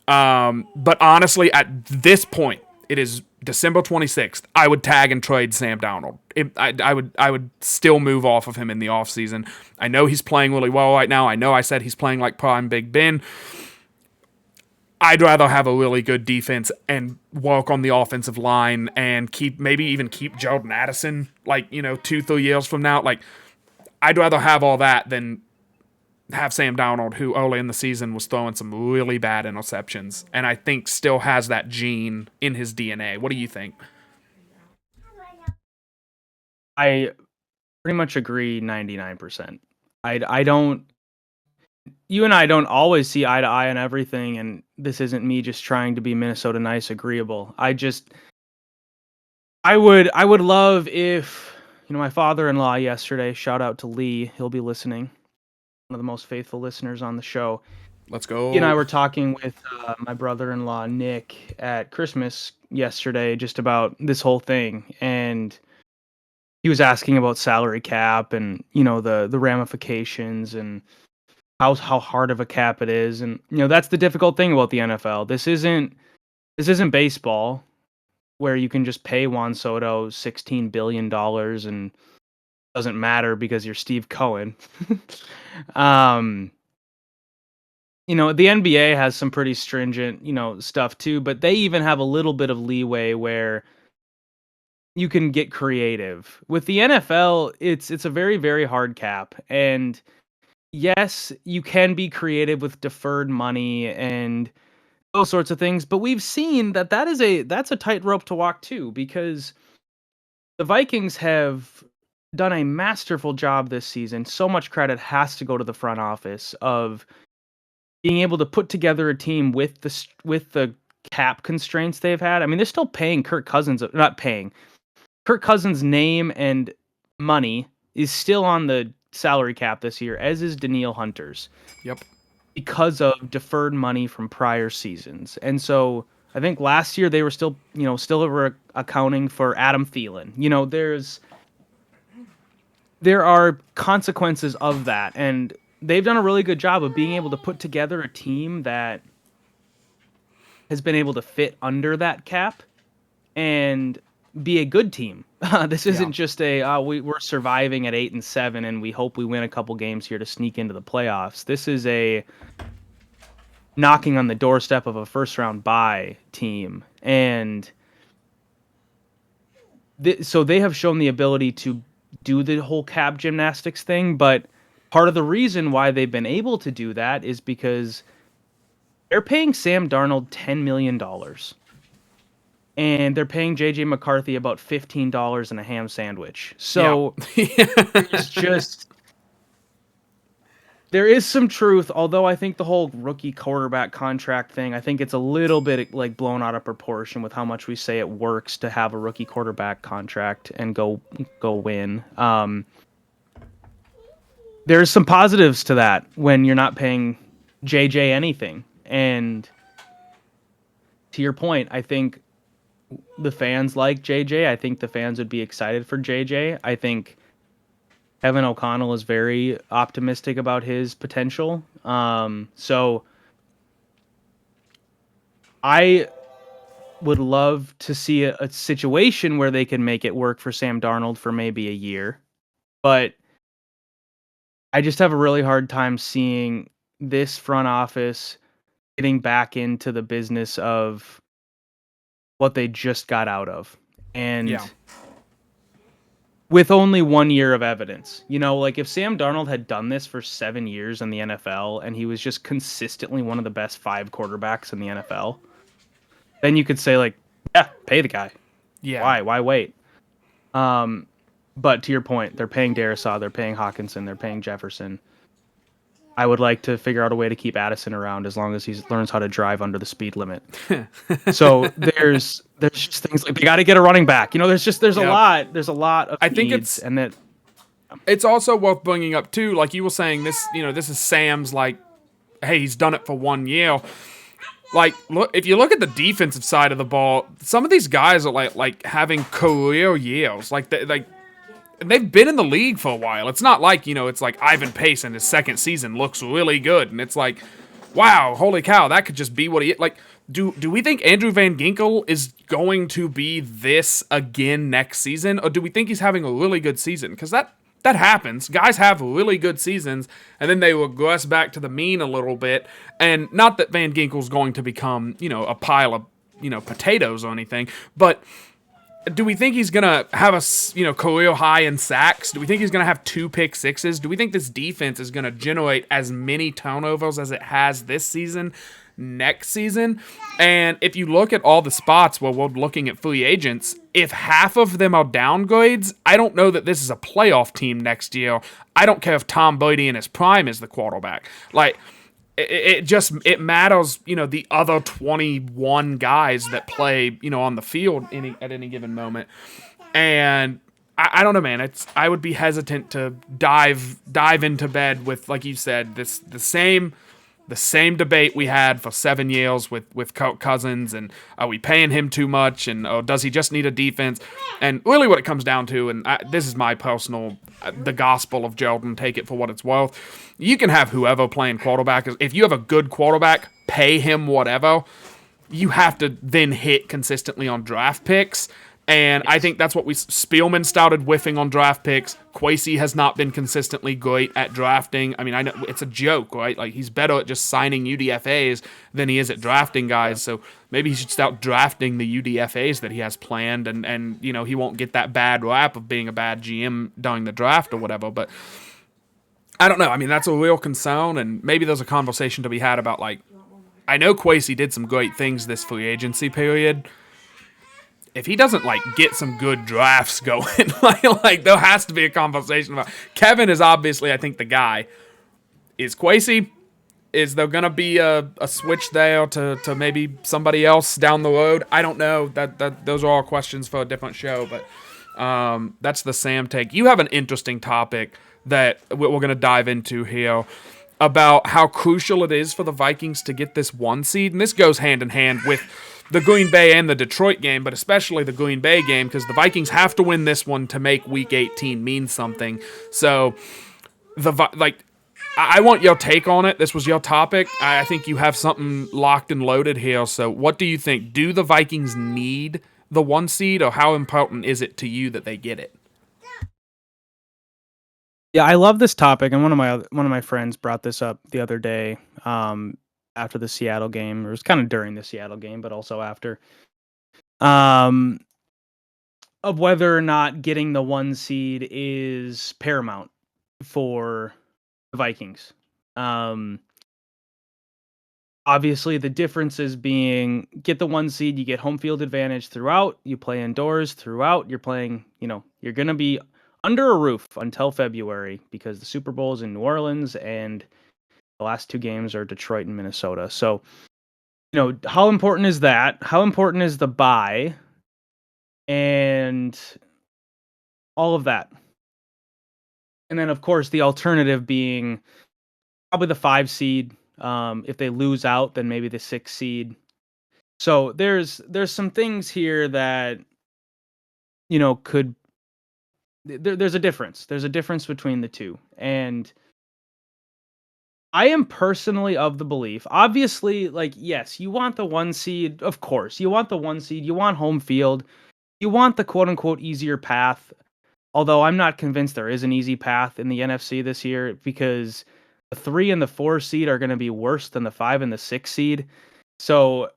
But honestly, at this point, it is December 26th. I would tag and trade Sam Darnold. I would still move off of him in the offseason. I know he's playing really well right now. I know I said he's playing like prime Big Ben. I'd rather have a really good defense and work on the offensive line and maybe even keep Jordan Addison, 2-3 years from now. I'd rather have all that than have Sam Darnold, who early in the season was throwing some really bad interceptions, and I think still has that gene in his DNA. What do you think? I pretty much agree 99%. I don't. You and I don't always see eye to eye on everything, and this isn't me just trying to be Minnesota nice agreeable. I would love if, my father-in-law yesterday, shout out to Lee, he'll be listening, one of the most faithful listeners on the show. Let's go. He and I were talking with my brother-in-law Nick at Christmas yesterday just about this whole thing, and he was asking about salary cap and the ramifications and how hard of a cap it is. And that's the difficult thing about the NFL. This isn't baseball where you can just pay Juan Soto $16 billion and it doesn't matter because you're Steve Cohen. The NBA has some pretty stringent stuff too, but they even have a little bit of leeway where you can get creative. With the NFL, it's a very, very hard cap. And yes, you can be creative with deferred money and those sorts of things, but we've seen that's a tightrope to walk too, because the Vikings have done a masterful job this season. So much credit has to go to the front office of being able to put together a team with the cap constraints they've had. I mean, they're still paying Kirk Cousins name and money is still on the salary cap this year, as is Danielle Hunter's. Yep. Because of deferred money from prior seasons. And so I think last year they were still accounting for Adam Thielen. There are consequences of that, and they've done a really good job of being able to put together a team that has been able to fit under that cap and be a good team. This isn't just we're surviving at 8-7 and we hope we win a couple games here to sneak into the playoffs. This is a knocking on the doorstep of a first round bye team, and so they have shown the ability to do the whole cap gymnastics thing. But part of the reason why they've been able to do that is because they're paying Sam Darnold $10 million. And they're paying J.J. McCarthy about $15 and a ham sandwich. So there is some truth, although I think the whole rookie quarterback contract thing, I think it's a little bit blown out of proportion with how much we say it works to have a rookie quarterback contract and go win. There's some positives to that when you're not paying J.J. anything. And to your point, I think the fans like JJ. I think the fans would be excited for JJ. I think Kevin O'Connell is very optimistic about his potential. So I would love to see a situation where they can make it work for Sam Darnold for maybe a year. But I just have a really hard time seeing this front office getting back into the business of what they just got out of. And with only 1 year of evidence. If Sam Darnold had done this for 7 years in the NFL and he was just consistently one of the best 5 quarterbacks in the NFL, then you could say pay the guy. Yeah. Why wait? But to your point, they're paying Darisaw, they're paying Hawkinson, they're paying Jefferson. I would like to figure out a way to keep Addison around as long as he learns how to drive under the speed limit. So there's just things like they got to get a running back. There's a lot of I think needs, and that it's also worth bringing up too. Like you were saying, this is Sam's hey, he's done it for 1 year. Like, look, if you look at the defensive side of the ball, some of these guys are like having career years. They've been in the league for a while. It's not like, it's like Ivan Pace in his second season looks really good, and it's like, wow, holy cow, that could just be what he like. Do we think Andrew Van Ginkel is going to be this again next season, or do we think he's having a really good season? Because that happens. Guys have really good seasons, and then they regress back to the mean a little bit. And not that Van Ginkel's going to become, a pile of, potatoes or anything, but do we think he's gonna have a career high in sacks? Do we think he's gonna have 2 pick sixes? Do we think this defense is gonna generate as many turnovers as it has this season, next season? And if you look at all the spots where we're looking at free agents, if half of them are downgrades, I don't know that this is a playoff team next year. I don't care if Tom Brady in his prime is the quarterback. Like, it matters, the other 21 guys that play, on the field at any given moment. And I don't know, man. I would be hesitant to dive into bed with, like you said, the same debate we had for 7 years with Kirk Cousins, and are we paying him too much, and does he just need a defense? And really what it comes down to, and this is my personal, the gospel of Jordan, take it for what it's worth. You can have whoever playing quarterback. If you have a good quarterback, pay him whatever. You have to then hit consistently on draft picks. And I think that's what Spielman started whiffing on draft picks. Kwesi has not been consistently great at drafting. I mean, I know it's a joke, right? Like, he's better at just signing UDFAs than he is at drafting guys. So maybe he should start drafting the UDFAs that he has planned, and he won't get that bad rap of being a bad GM during the draft or whatever. But I don't know. I mean, that's a real concern, and maybe there's a conversation to be had about, like, I know Kwesi did some great things this free agency period. If he doesn't, like, get some good drafts going, like there has to be a conversation about. Kevin is obviously, I think, the guy. Is Kwesi? Is there gonna be a switch there to maybe somebody else down the road? I don't know. That those are all questions for a different show. But that's the Sam take. You have an interesting topic that we're gonna dive into here about how crucial it is for the Vikings to get this 1 seed, and this goes hand in hand with the Green Bay and the Detroit game, but especially the Green Bay game, because the Vikings have to win this one to make Week 18 mean something. So, I want your take on it. This was your topic. I think you have something locked and loaded here. So, what do you think? Do the Vikings need the 1 seed, or how important is it to you that they get it? Yeah, I love this topic, and one of my friends brought this up the other day. After the Seattle game, or it was kind of during the Seattle game, but also after, of whether or not getting the 1 seed is paramount for the Vikings. Obviously, the differences being get the 1 seed, you get home field advantage throughout, you play indoors throughout, you're playing, you're going to be under a roof until February because the Super Bowl is in New Orleans and the last 2 games are Detroit and Minnesota. So, how important is that? How important is the bye? And all of that. And then, of course, the alternative being probably the 5 seed. If they lose out, then maybe the 6 seed. So there's some things here that, could... There's a difference. There's a difference between the two. And I am personally of the belief, obviously, like, yes, you want the 1 seed, of course. You want the 1 seed, you want home field, you want the quote-unquote easier path, although I'm not convinced there is an easy path in the NFC this year, because the 3 and the 4 seed are going to be worse than the 5 and the 6 seed. So,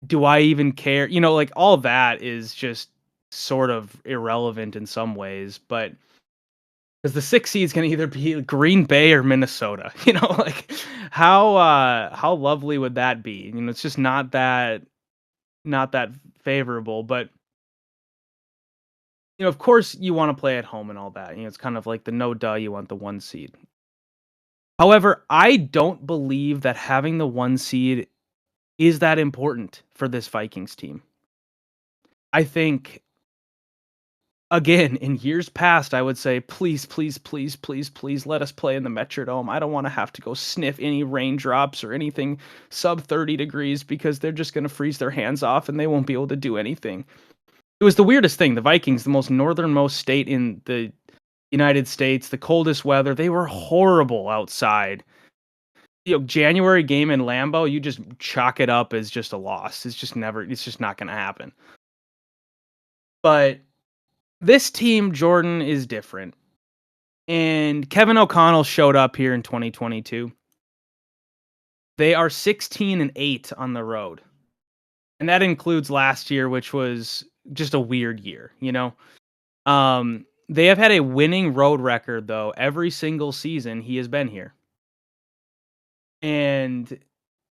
do I even care? Like, all that is just sort of irrelevant in some ways, but... because the 6 seeds can either be Green Bay or Minnesota. Like, how lovely would that be? It's just not that favorable. But of course, you want to play at home and all that. It's kind of like the no duh. You want the 1 seed. However, I don't believe that having the 1 seed is that important for this Vikings team. I think again, in years past, I would say, please, please, please, please, please let us play in the Metrodome. I don't want to have to go sniff any raindrops or anything sub 30 degrees because they're just going to freeze their hands off and they won't be able to do anything. It was the weirdest thing. The Vikings, the most northernmost state in the United States, the coldest weather, they were horrible outside. January game in Lambeau, you just chalk it up as just a loss. It's just not going to happen. But this team, Jordan, is different. And Kevin O'Connell showed up here in 2022. They are 16-8 on the road. And that includes last year, which was just a weird year, They have had a winning road record, though, every single season he has been here. And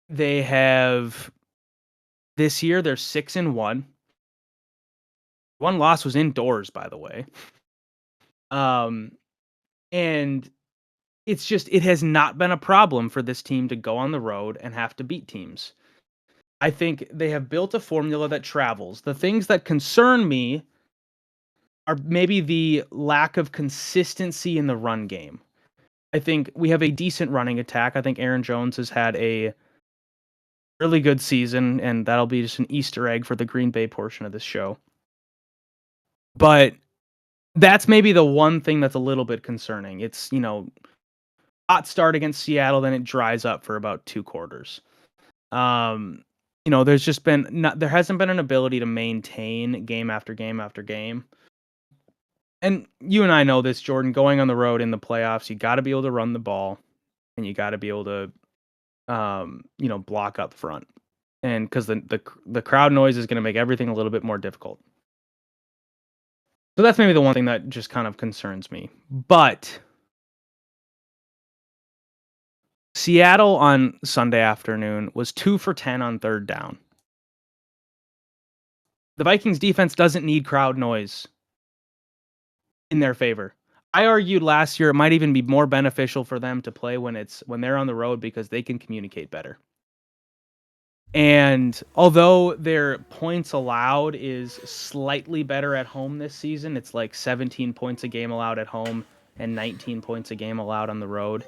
they have, this year, they're 6-1. One loss was indoors, by the way. And it has not been a problem for this team to go on the road and have to beat teams. I think they have built a formula that travels. The things that concern me are maybe the lack of consistency in the run game. I think we have a decent running attack. I think Aaron Jones has had a really good season, and that'll be just an Easter egg for the Green Bay portion of this show. But that's maybe the one thing that's a little bit concerning. It's, hot start against Seattle, then it dries up for about 2 quarters. There's just there hasn't been an ability to maintain game after game after game. And you and I know this, Jordan, going on the road in the playoffs, you got to be able to run the ball and you got to be able to, block up front. And because the crowd noise is going to make everything a little bit more difficult. So that's maybe the one thing that just kind of concerns me. But Seattle on Sunday afternoon was 2 for 10 on third down. The Vikings defense doesn't need crowd noise in their favor. I argued last year it might even be more beneficial for them to play when they're on the road because they can communicate better. And although their points allowed is slightly better at home this season, it's like 17 points a game allowed at home and 19 points a game allowed on the road.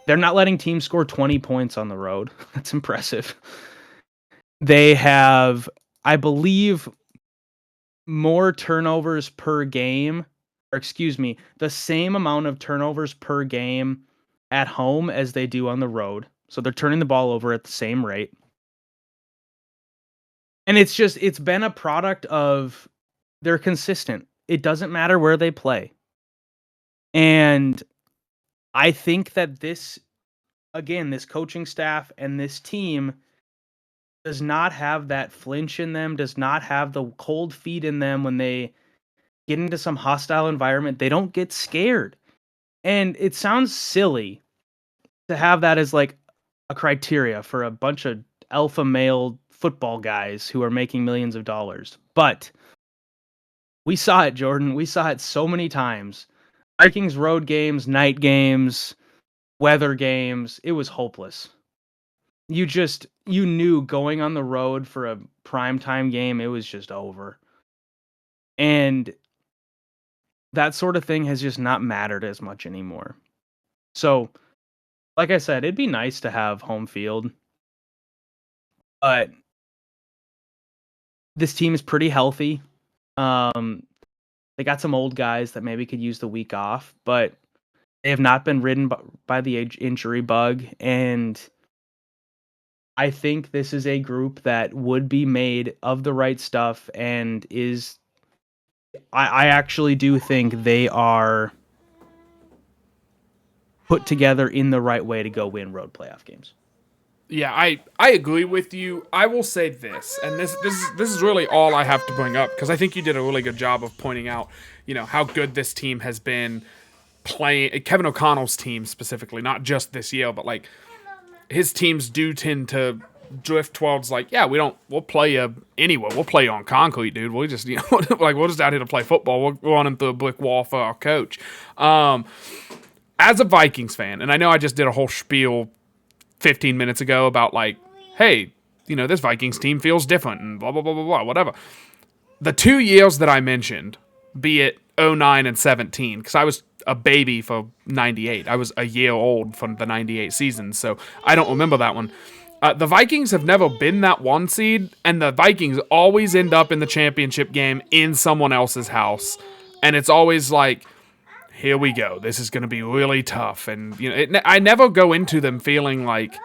They're not letting teams score 20 points on the road. That's impressive. They have, I believe, more turnovers per game, the same amount of turnovers per game at home as they do on the road. So they're turning the ball over at the same rate. And it's been a product of they're consistent. It doesn't matter where they play. And I think that this coaching staff and this team does not have that flinch in them, does not have the cold feet in them when they get into some hostile environment. They don't get scared. And it sounds silly to have that as like a criteria for a bunch of alpha male football guys who are making millions of dollars. But we saw it, Jordan. We saw it so many times. Vikings road games, night games, weather games. It was hopeless. You knew going on the road for a primetime game, it was just over. And that sort of thing has just not mattered as much anymore. So, like I said, it'd be nice to have home field. But this team is pretty healthy. They got some old guys that maybe could use the week off, but they have not been ridden by the injury bug. And I think this is a group that would be made of the right stuff and I actually do think they are put together in the right way to go win road playoff games. Yeah, I agree with you. I will say this, and this is really all I have to bring up because I think you did a really good job of pointing out, how good this team has been playing. Kevin O'Connell's team specifically, not just this year, but like his teams do tend to drift towards like, yeah, we'll play you anywhere. We'll play you on concrete, dude. We'll just, we're just out here to play football. We're running through a brick wall for our coach. As a Vikings fan, and I know I just did a whole spiel 15 minutes ago about like, hey, this Vikings team feels different and blah, blah, blah, blah, blah, whatever. the 2 years that I mentioned, be it '09 and 17, because I was a baby for 98. I was a year old from the 98 season, so I don't remember that one. The Vikings have never been that 1 seed, and the Vikings always end up in the championship game in someone else's house. And it's always like, here we go. This is going to be really tough. And, I never go into them feeling like,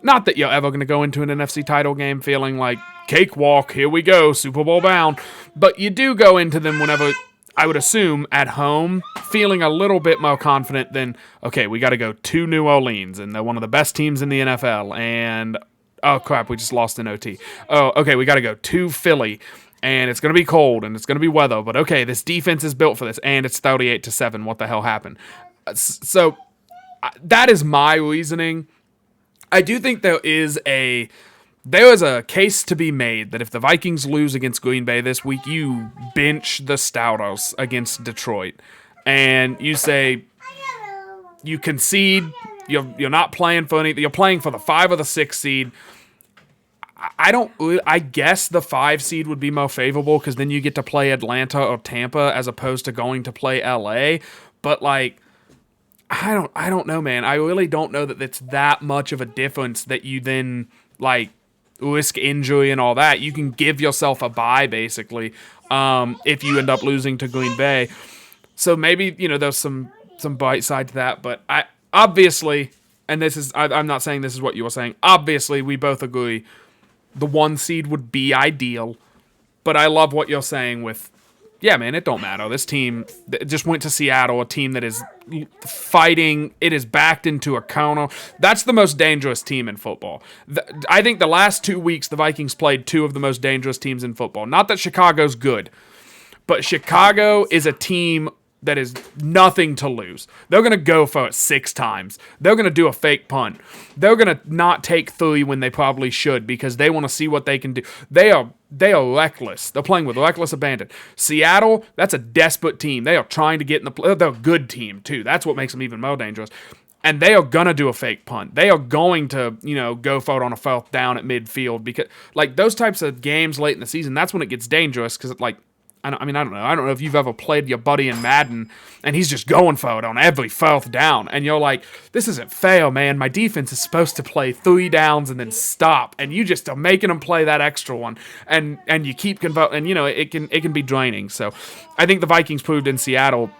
not that you're ever going to go into an NFC title game feeling like, cakewalk, here we go, Super Bowl bound. But you do go into them whenever, I would assume, at home, feeling a little bit more confident than, okay, we got to go to New Orleans, and they're one of the best teams in the NFL, and, oh crap, we just lost an OT. Oh, okay, we got to go to Philly, and it's going to be cold, and it's going to be weather, but okay, this defense is built for this, and it's 38-7. What the hell happened? So, that is my reasoning. I do think there is a case to be made that if the Vikings lose against Green Bay this week, you bench the Stouters against Detroit, and you say you concede. You're not playing for anything. You're playing for the 5 or the 6 seed. I guess the 5 seed would be more favorable because then you get to play Atlanta or Tampa as opposed to going to play LA. But like, I don't know, man. I really don't know that it's that much of a difference that you then like risk injury and all that. You can give yourself a bye basically if you end up losing to Green Bay. So maybe there's some bite side to that, but I obviously, and this is I'm not saying this is what you were saying. Obviously, we both agree the 1 seed would be ideal, but I love what you're saying with, yeah, man, it don't matter. This team just went to Seattle, a team that is fighting. It is backed into a corner. That's the most dangerous team in football. I think the last 2 weeks, the Vikings played 2 of the most dangerous teams in football. Not that Chicago's good, but Chicago is a team that is nothing to lose. They're going to go for it 6 times. They're going to do a fake punt. They're going to not take 3 when they probably should because they want to see what they can do. They are reckless. They're playing with reckless abandon. Seattle, that's a desperate team. They are trying to get in the play. They're a good team, too. That's what makes them even more dangerous. And they are going to do a fake punt. They are going to, go for it on a 4th down at midfield because, like, those types of games late in the season, that's when it gets dangerous because, like, I don't know. I don't know if you've ever played your buddy in Madden and he's just going for it on every 4th down. And you're like, this isn't fair, man. My defense is supposed to play 3 downs and then stop. And you just are making them play that extra one. And you keep converting. And, it can be draining. So I think the Vikings proved in Seattle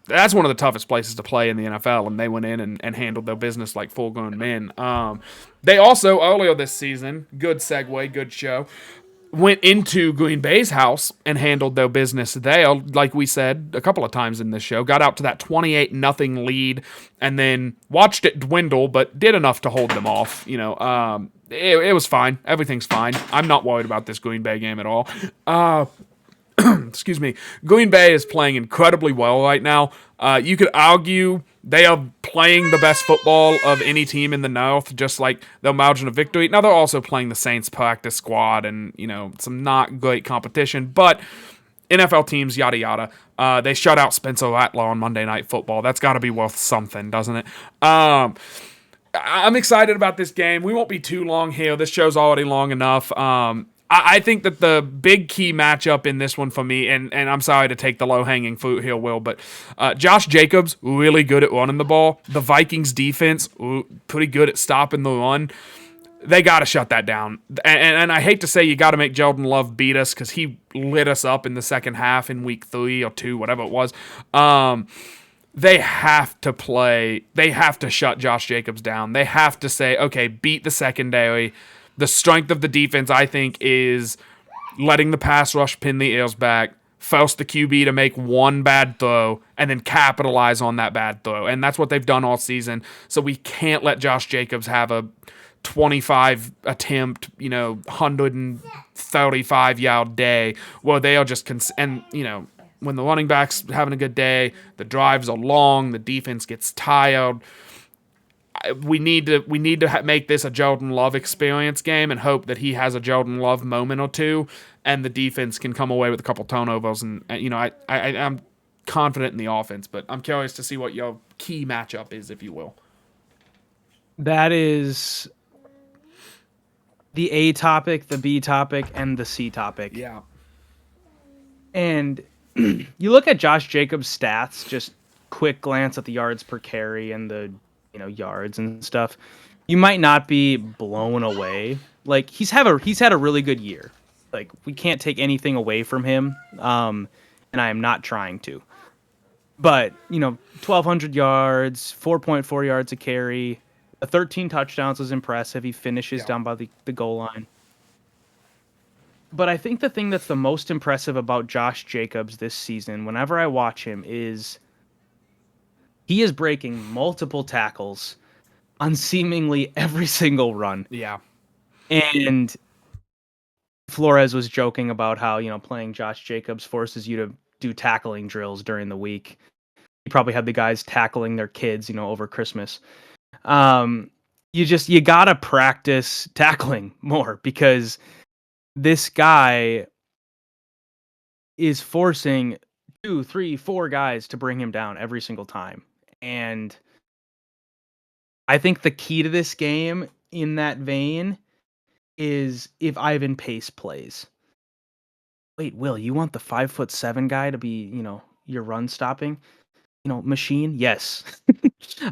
that's one of the toughest places to play in the NFL. And they went in and handled their business like full-grown men. They also, earlier this season, good segue, good show, went into Green Bay's house and handled their business there, like we said a couple of times in this show. Got out to that 28-0 lead and then watched it dwindle, but did enough to hold them off. It was fine. Everything's fine. I'm not worried about this Green Bay game at all. Excuse me. Green Bay is playing incredibly well right now. You could argue they are playing the best football of any team in the North, just like their margin of victory. Now, they're also playing the Saints practice squad and, some not great competition, but NFL teams, yada, yada. They shut out Spencer Rattler on Monday Night Football. That's got to be worth something, doesn't it? I'm excited about this game. We won't be too long here. This show's already long enough. I think that the big key matchup in this one for me, and I'm sorry to take the low-hanging fruit here, Will, but Josh Jacobs, really good at running the ball. The Vikings defense, pretty good at stopping the run. They got to shut that down. And I hate to say you got to make Jordan Love beat us because he lit us up in the second half in week 3 or 2, whatever it was. They have to shut Josh Jacobs down. They have to say, okay, beat the secondary. The strength of the defense, I think, is letting the pass rush pin the ears back, force the QB to make one bad throw, and then capitalize on that bad throw. And that's what they've done all season. So we can't let Josh Jacobs have a 25 attempt, 135-yard day where they are just when the running back's having a good day, the drives are long, the defense gets tired. We need to make this a Jordan Love experience game and hope that he has a Jordan Love moment or two, and the defense can come away with a couple turnovers. And I'm confident in the offense, but I'm curious to see what your key matchup is, if you will. That is the A topic, the B topic, and the C topic. Yeah. And you look at Josh Jacobs' stats, just quick glance at the yards per carry and the yards and stuff. You might not be blown away. Like he's had a really good year. Like we can't take anything away from him. And I am not trying to. But 1,200 yards, 4.4 yards a carry, 13 touchdowns was impressive. He finishes Yeah. down by the goal line. But I think the thing that's the most impressive about Josh Jacobs this season, whenever I watch him, is he is breaking multiple tackles on seemingly every single run. Yeah. And Flores was joking about how, playing Josh Jacobs forces you to do tackling drills during the week. He probably had the guys tackling their kids, over Christmas. You gotta practice tackling more because this guy is forcing 2, 3, 4 guys to bring him down every single time. And I think the key to this game in that vein is if Ivan Pace plays. Wait, Will, you want the 5'7" guy to be, your run stopping, machine? Yes.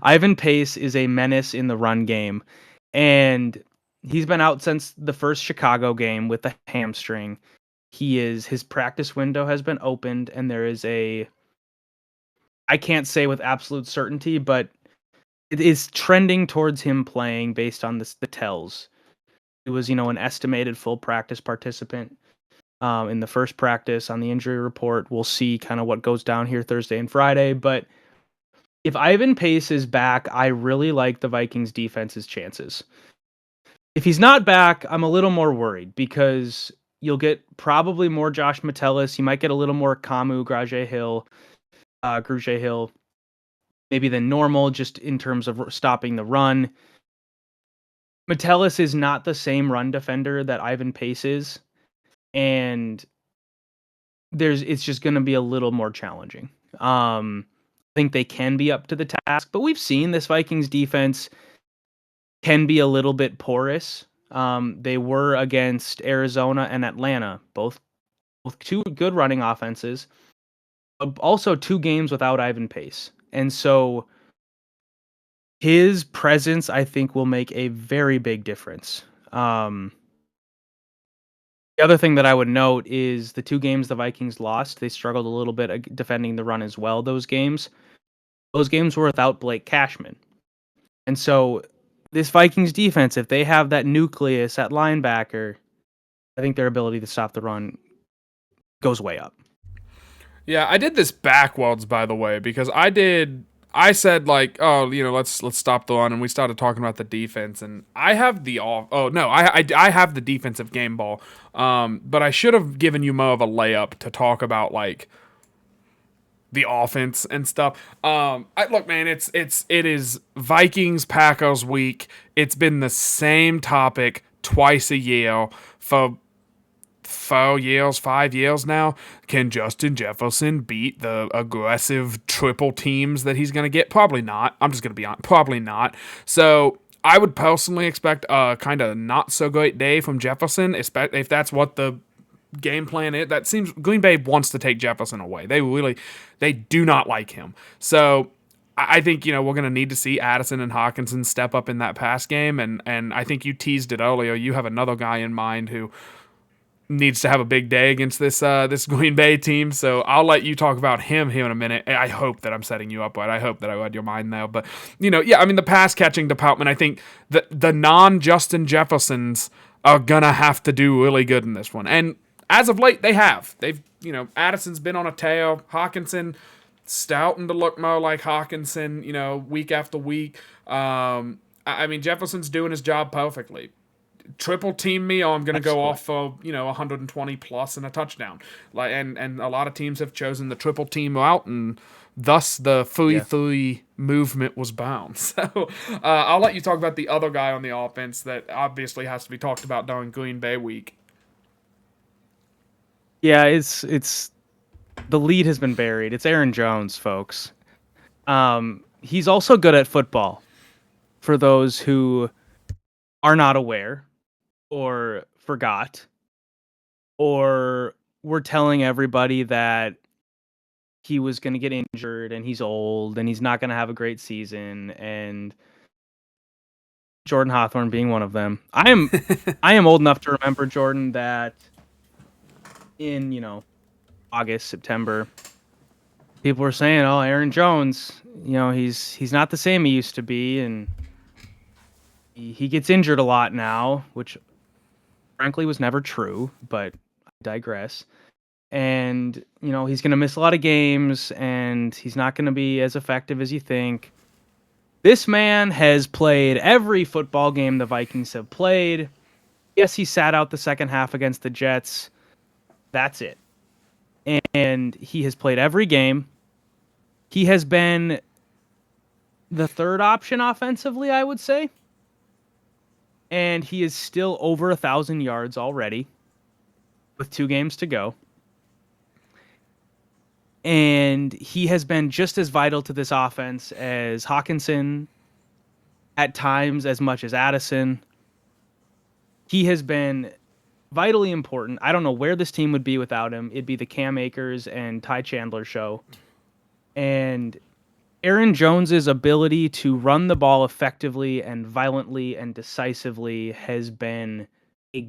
Ivan Pace is a menace in the run game. And he's been out since the first Chicago game with the hamstring. His practice window has been opened, and there is I can't say with absolute certainty, but it is trending towards him playing based on the tells. It was, an estimated full practice participant in the first practice on the injury report. We'll see kind of what goes down here Thursday and Friday. But if Ivan Pace is back, I really like the Vikings defense's chances. If he's not back, I'm a little more worried because you'll get probably more Josh Metellus. You might get a little more Kamu, Grugier Hill, maybe than normal, just in terms of stopping the run. Metellus is not the same run defender that Ivan Pace is, and it's just going to be a little more challenging. I think they can be up to the task, but we've seen this Vikings defense can be a little bit porous. They were against Arizona and Atlanta, both two good running offenses, but also 2 games without Ivan Pace. And so his presence, I think, will make a very big difference. The other thing that I would note is the 2 games the Vikings lost, they struggled a little bit defending the run as well, those games. Those games were without Blake Cashman. And so this Vikings defense, if they have that nucleus at linebacker, I think their ability to stop the run goes way up. Yeah, I did this backwards, by the way, because I said like, oh, let's stop the run, and we started talking about the defense, and I have the I have the defensive game ball, but I should have given you more of a layup to talk about like the offense and stuff. Look, man, it is Vikings Packers week. It's been the same topic twice a year for 5 years now. Can Justin Jefferson beat the aggressive triple teams that he's going to get? Probably not. I'm just going to be honest. Probably not. So I would personally expect a kind of not so great day from Jefferson, if that's what the game plan is. That seems Green Bay wants to take Jefferson away. They do not like him. So I think, we're going to need to see Addison and Hawkinson step up in that pass game. And I think you teased it earlier. You have another guy in mind who needs to have a big day against this Green Bay team. So I'll let you talk about him here in a minute. I hope that I'm setting you up right. I hope that I read your mind now. But, the pass catching department, I think the non-Justin Jeffersons are going to have to do really good in this one. And as of late, they have. Addison's been on a tear. Hawkinson starting to look more like Hawkinson, week after week. Jefferson's doing his job perfectly. Triple team me, or I'm going to go off for 120 plus and a touchdown. And a lot of teams have chosen the triple team route, and thus the 3-3 movement was bound. So I'll let you talk about the other guy on the offense that obviously has to be talked about during Green Bay week. Yeah, it's the lead has been buried. It's Aaron Jones, folks. He's also good at football. For those who are not aware, or forgot, or were telling everybody that he was going to get injured and he's old and he's not going to have a great season, and Jordan Hawthorne being one of them. I am old enough to remember, Jordan, that in, August, September, people were saying, "Oh, Aaron Jones, he's not the same he used to be, and he gets injured a lot now," which frankly was never true, but I digress. And, he's going to miss a lot of games and he's not going to be as effective as you think. This man has played every football game the Vikings have played. Yes, he sat out the second half against the Jets. That's it. And he has played every game. He has been the third option offensively, I would say. And he is still over 1,000 yards already with 2 games to go. And he has been just as vital to this offense as Hawkinson, at times as much as Addison. He has been vitally important. I don't know where this team would be without him. It'd be the Cam Akers and Ty Chandler show. And Aaron Jones's ability to run the ball effectively and violently and decisively has been a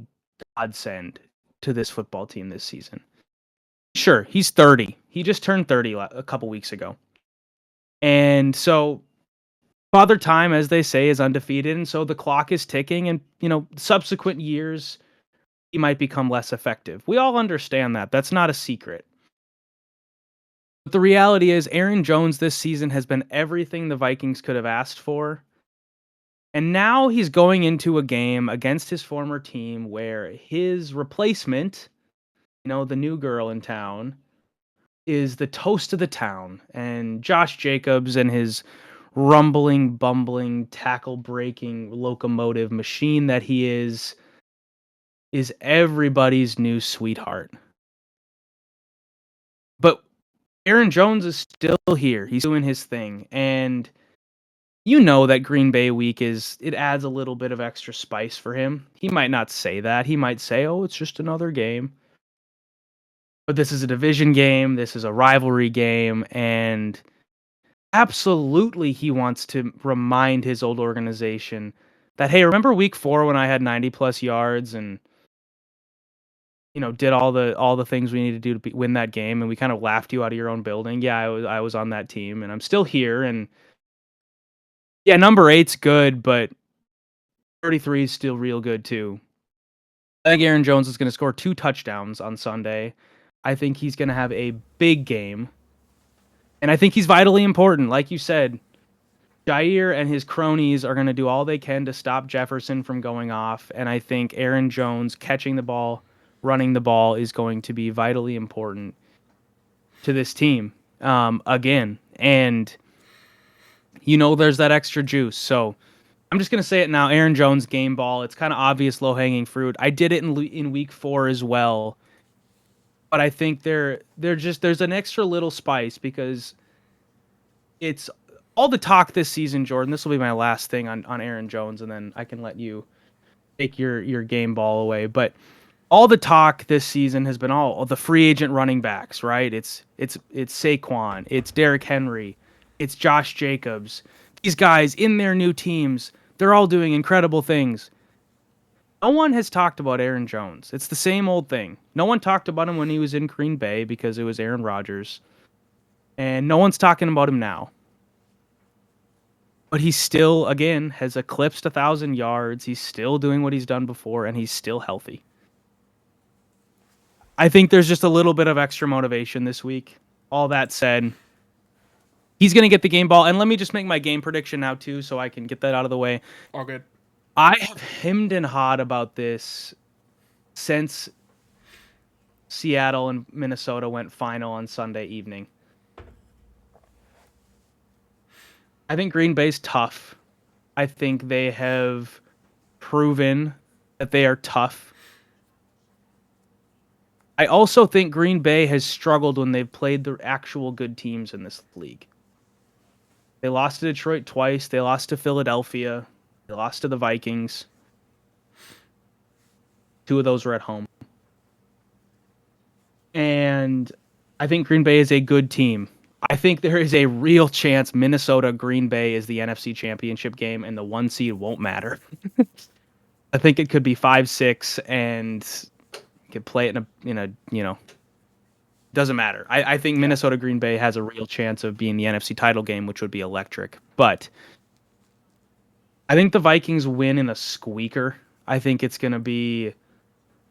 godsend to this football team this season. Sure, he's 30. He just turned 30 a couple weeks ago. And so Father Time, as they say, is undefeated, and so the clock is ticking, and, subsequent years, he might become less effective. We all understand that. That's not a secret. But the reality is, Aaron Jones this season has been everything the Vikings could have asked for. And now he's going into a game against his former team where his replacement, the new girl in town, is the toast of the town. And Josh Jacobs and his rumbling, bumbling, tackle-breaking locomotive machine that he is everybody's new sweetheart. But Aaron Jones is still here. He's doing his thing. And that Green Bay week it adds a little bit of extra spice for him. He might not say that. He might say, "Oh, it's just another game." But this is a division game. This is a rivalry game. And absolutely he wants to remind his old organization that, hey, remember week 4 when I had 90 plus yards and did all the things we needed to do to win that game, and we kind of laughed you out of your own building? Yeah, I was on that team, and I'm still here. And yeah, number 8's good, but 33 is still real good too. I think Aaron Jones is going to score 2 touchdowns on Sunday. I think he's going to have a big game, and I think he's vitally important. Like you said, Jair and his cronies are going to do all they can to stop Jefferson from going off, and I think Aaron Jones catching the ball, running the ball is going to be vitally important to this team again. And there's that extra juice. So I'm just going to say it now. Aaron Jones game ball. It's kind of obvious low-hanging fruit. I did it in week 4 as well. But I think there's an extra little spice because it's all the talk this season, Jordan. This will be my last thing on Aaron Jones, and then I can let you take your game ball away. But all the talk this season has been all the free agent running backs, right? It's Saquon, it's Derrick Henry, it's Josh Jacobs. These guys in their new teams, they're all doing incredible things. No one has talked about Aaron Jones. It's the same old thing. No one talked about him when he was in Green Bay because it was Aaron Rodgers. And no one's talking about him now. But he still, again, has eclipsed 1,000 yards. He's still doing what he's done before, and he's still healthy. I think there's just a little bit of extra motivation this week. All that said, he's going to get the game ball. And let me just make my game prediction now, too, so I can get that out of the way. All good. I have hemmed and hawed about this since Seattle and Minnesota went final on Sunday evening. I think Green Bay's tough. I think they have proven that they are tough. I also think Green Bay has struggled when they've played the actual good teams in this league. They lost to Detroit twice. They lost to Philadelphia. They lost to the Vikings. 2 of those were at home. and I think Green Bay is a good team. I think there is a real chance Minnesota Green Bay is the NFC Championship game, and the 1 seed won't matter. I think it could be 5-6, and you could play it in a doesn't matter. I think Yeah. Minnesota Green Bay has a real chance of being the NFC title game, which would be electric. But I think the Vikings win in a squeaker. I think it's going to be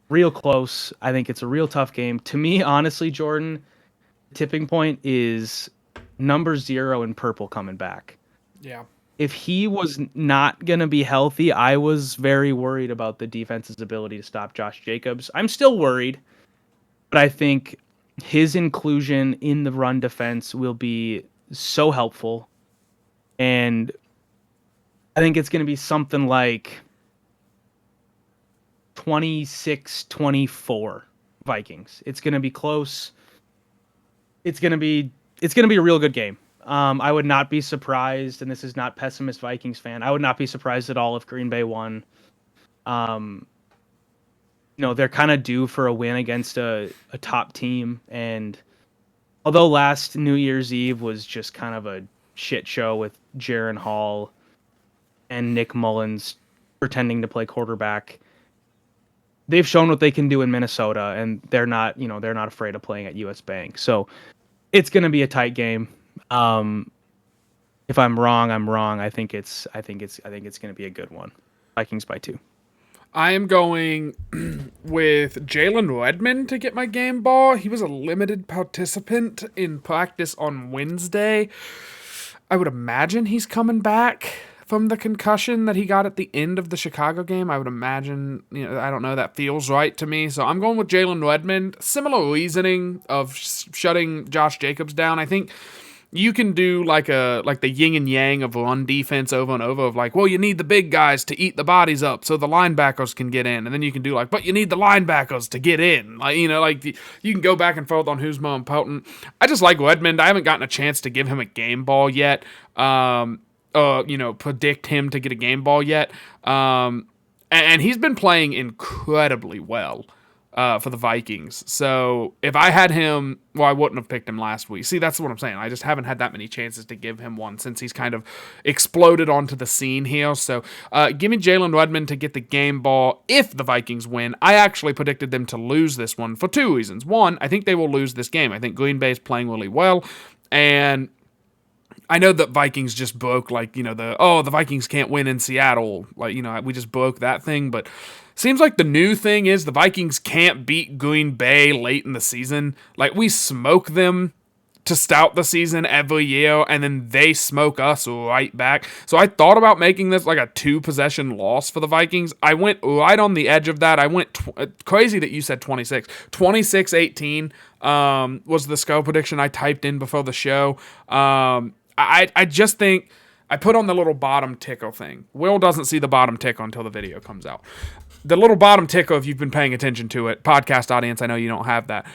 real close. I think it's a real tough game. To me, honestly, Jordan, the tipping point is number 0 in purple coming back. Yeah. If he was not going to be healthy, I was very worried about the defense's ability to stop Josh Jacobs. I'm still worried, but I think his inclusion in the run defense will be so helpful. And I think it's going to be something like 26-24 Vikings. It's going to be close. It's going to be a real good game. I would not be surprised, and this is not pessimist Vikings fan. I would not be surprised at all if Green Bay won. Um, they're kind of due for a win against a top team, and although last New Year's Eve was just kind of a shit show with Jaron Hall and Nick Mullins pretending to play quarterback, they've shown what they can do in Minnesota, and they're not afraid of playing at US Bank. So it's going to be a tight game. If I'm wrong, I'm wrong. I think it's going to be a good one. Vikings by 2. I am going with Jalen Redmond to get my game ball. He was a limited participant in practice on Wednesday. I would imagine he's coming back from the concussion that he got at the end of the Chicago game. I would imagine, I don't know, that feels right to me. So I'm going with Jalen Redmond. Similar reasoning of shutting Josh Jacobs down. I think you can do like the yin and yang of run defense over and over of like, well, you need the big guys to eat the bodies up so the linebackers can get in. And then you can do like, but you need the linebackers to get in. Like, you can go back and forth on who's more important. I just like Redmond. I haven't gotten a chance to give him a game ball yet. Predict him to get a game ball yet. And he's been playing incredibly well. For the Vikings. So if I had him, well, I wouldn't have picked him last week. See, that's what I'm saying. I just haven't had that many chances to give him one since he's kind of exploded onto the scene here. So give me Jalen Redmond to get the game ball if the Vikings win. I actually predicted them to lose this one for 2 reasons. One, I think they will lose this game. I think Green Bay is playing really well. And I know that Vikings just broke, the Vikings can't win in Seattle. We just broke that thing, but seems like the new thing is the Vikings can't beat Green Bay late in the season. Like, we smoke them to start the season every year, and then they smoke us right back. So I thought about making this like a 2-possession loss for the Vikings. I went right on the edge of that. I went crazy that you said 26. 26-18 was the score prediction I typed in before the show. I just think I put on the little bottom ticker thing. Will doesn't see the bottom ticker until the video comes out. The little bottom ticker, if you've been paying attention to it, podcast audience, I know you don't have that.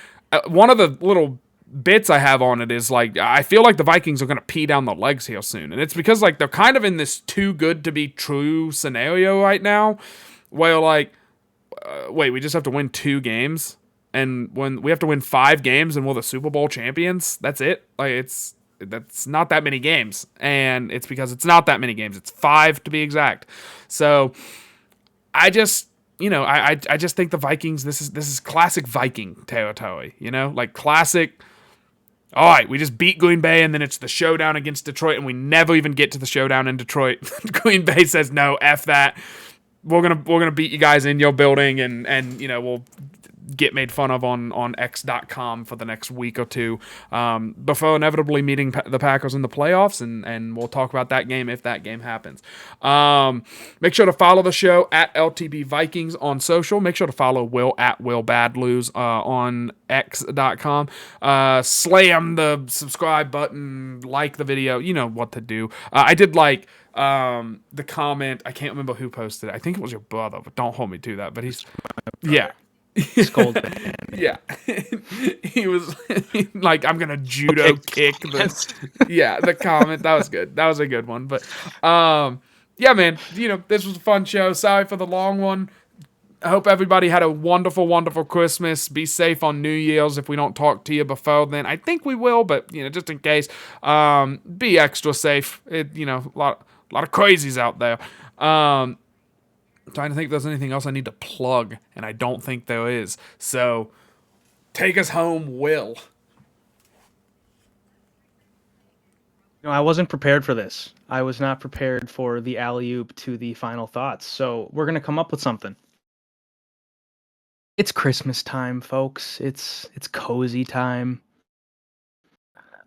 One of the little bits I have on it is like, I feel like the Vikings are going to pee down the legs here soon. And it's because like they're kind of in this too good to be true scenario right now where like, wait, we just have to win 2 games? And when we have to win 5 games and we're the Super Bowl champions, that's it? Like, that's not that many games. And it's because it's not that many games. It's 5 to be exact. So I just, I just think the Vikings, this is classic Viking territory, like classic. All right, we just beat Green Bay, and then it's the showdown against Detroit, and we never even get to the showdown in Detroit. Green Bay says, no, F that. We're gonna beat you guys in your building, and we'll get made fun of on X.com for the next week or two before inevitably meeting the Packers in the playoffs, and we'll talk about that game if that game happens. Make sure to follow the show at LTB Vikings on social. Make sure to follow Will at Will Badloos on X.com. Slam the subscribe button, like the video. You know what to do. I did like the comment. I can't remember who posted it. I think it was your brother, but don't hold me to that. But yeah. Scolded. Yeah. He was like, I'm gonna judo kick the comment. That was good. That was a good one. But yeah, man, this was a fun show. Sorry for the long one. I hope everybody had a wonderful, wonderful Christmas. Be safe on New Year's if we don't talk to you before then. I think we will, but just in case, be extra safe. A lot of crazies out there. Trying to think if there's anything else I need to plug, and I don't think there is. So, take us home, Will. I wasn't prepared for this. I was not prepared for the alley-oop to the final thoughts. So we're gonna come up with something. It's Christmas time, folks. It's cozy time.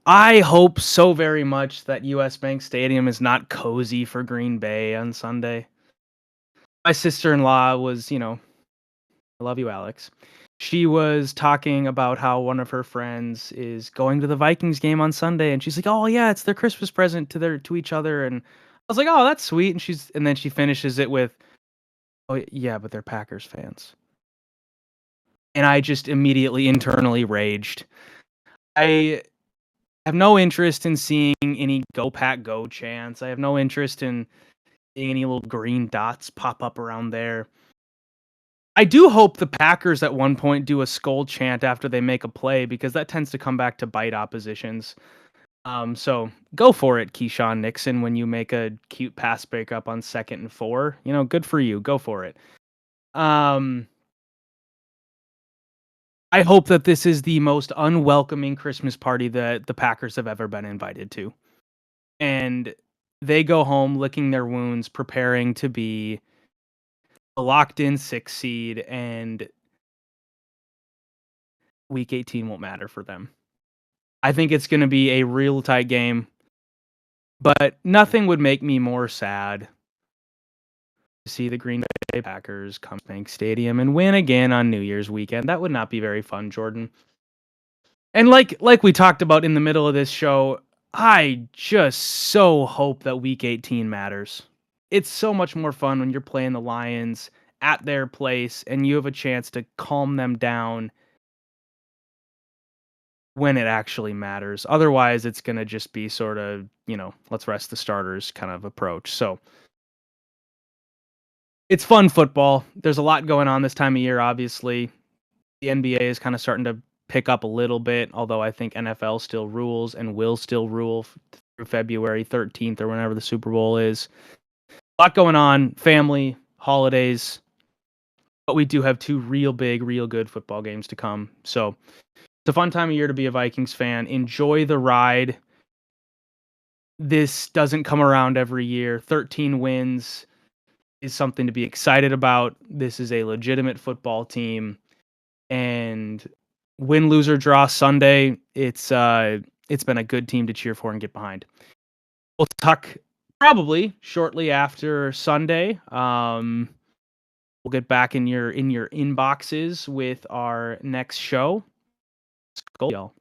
I hope so very much that US Bank Stadium is not cozy for Green Bay on Sunday. My sister-in-law was, I love you, Alex. She was talking about how one of her friends is going to the Vikings game on Sunday, and she's like, "Oh yeah, it's their Christmas present to each other." And I was like, "Oh, that's sweet." And then she finishes it with, "Oh yeah, but they're Packers fans." And I just immediately internally raged. I have no interest in seeing any "Go Pack Go" chants. I have no interest in seeing any little green dots pop up around there. I do hope the Packers at one point do a skull chant after they make a play, because that tends to come back to bite oppositions. So go for it, Keyshawn Nixon, when you make a cute pass breakup on 2nd and 4. Good for you. Go for it. Um, I hope that this is the most unwelcoming Christmas party that the Packers have ever been invited to. And they go home licking their wounds, preparing to be a locked in 6 seed, and week 18 won't matter for them. I think it's going to be a real tight game, but nothing would make me more sad to see the Green Bay Packers come to Bank Stadium and win again on New Year's weekend. That would not be very fun, Jordan. And like we talked about in the middle of this show, I just so hope that week 18 matters. It's so much more fun when you're playing the Lions at their place and you have a chance to calm them down when it actually matters. Otherwise, it's going to just be sort of, let's rest the starters kind of approach. So it's fun football. There's a lot going on this time of year, obviously. The NBA is kind of starting to pick up a little bit, although I think NFL still rules and will still rule through February 13th or whenever the Super Bowl is. A lot going on, family, holidays, but we do have 2 real big, real good football games to come. So it's a fun time of year to be a Vikings fan. Enjoy the ride. This doesn't come around every year. 13 wins is something to be excited about. This is a legitimate football team. And win, lose, or draw Sunday, it's been a good team to cheer for and get behind. We'll talk probably shortly after Sunday. We'll get back in your inboxes with our next show. Let's go, y'all.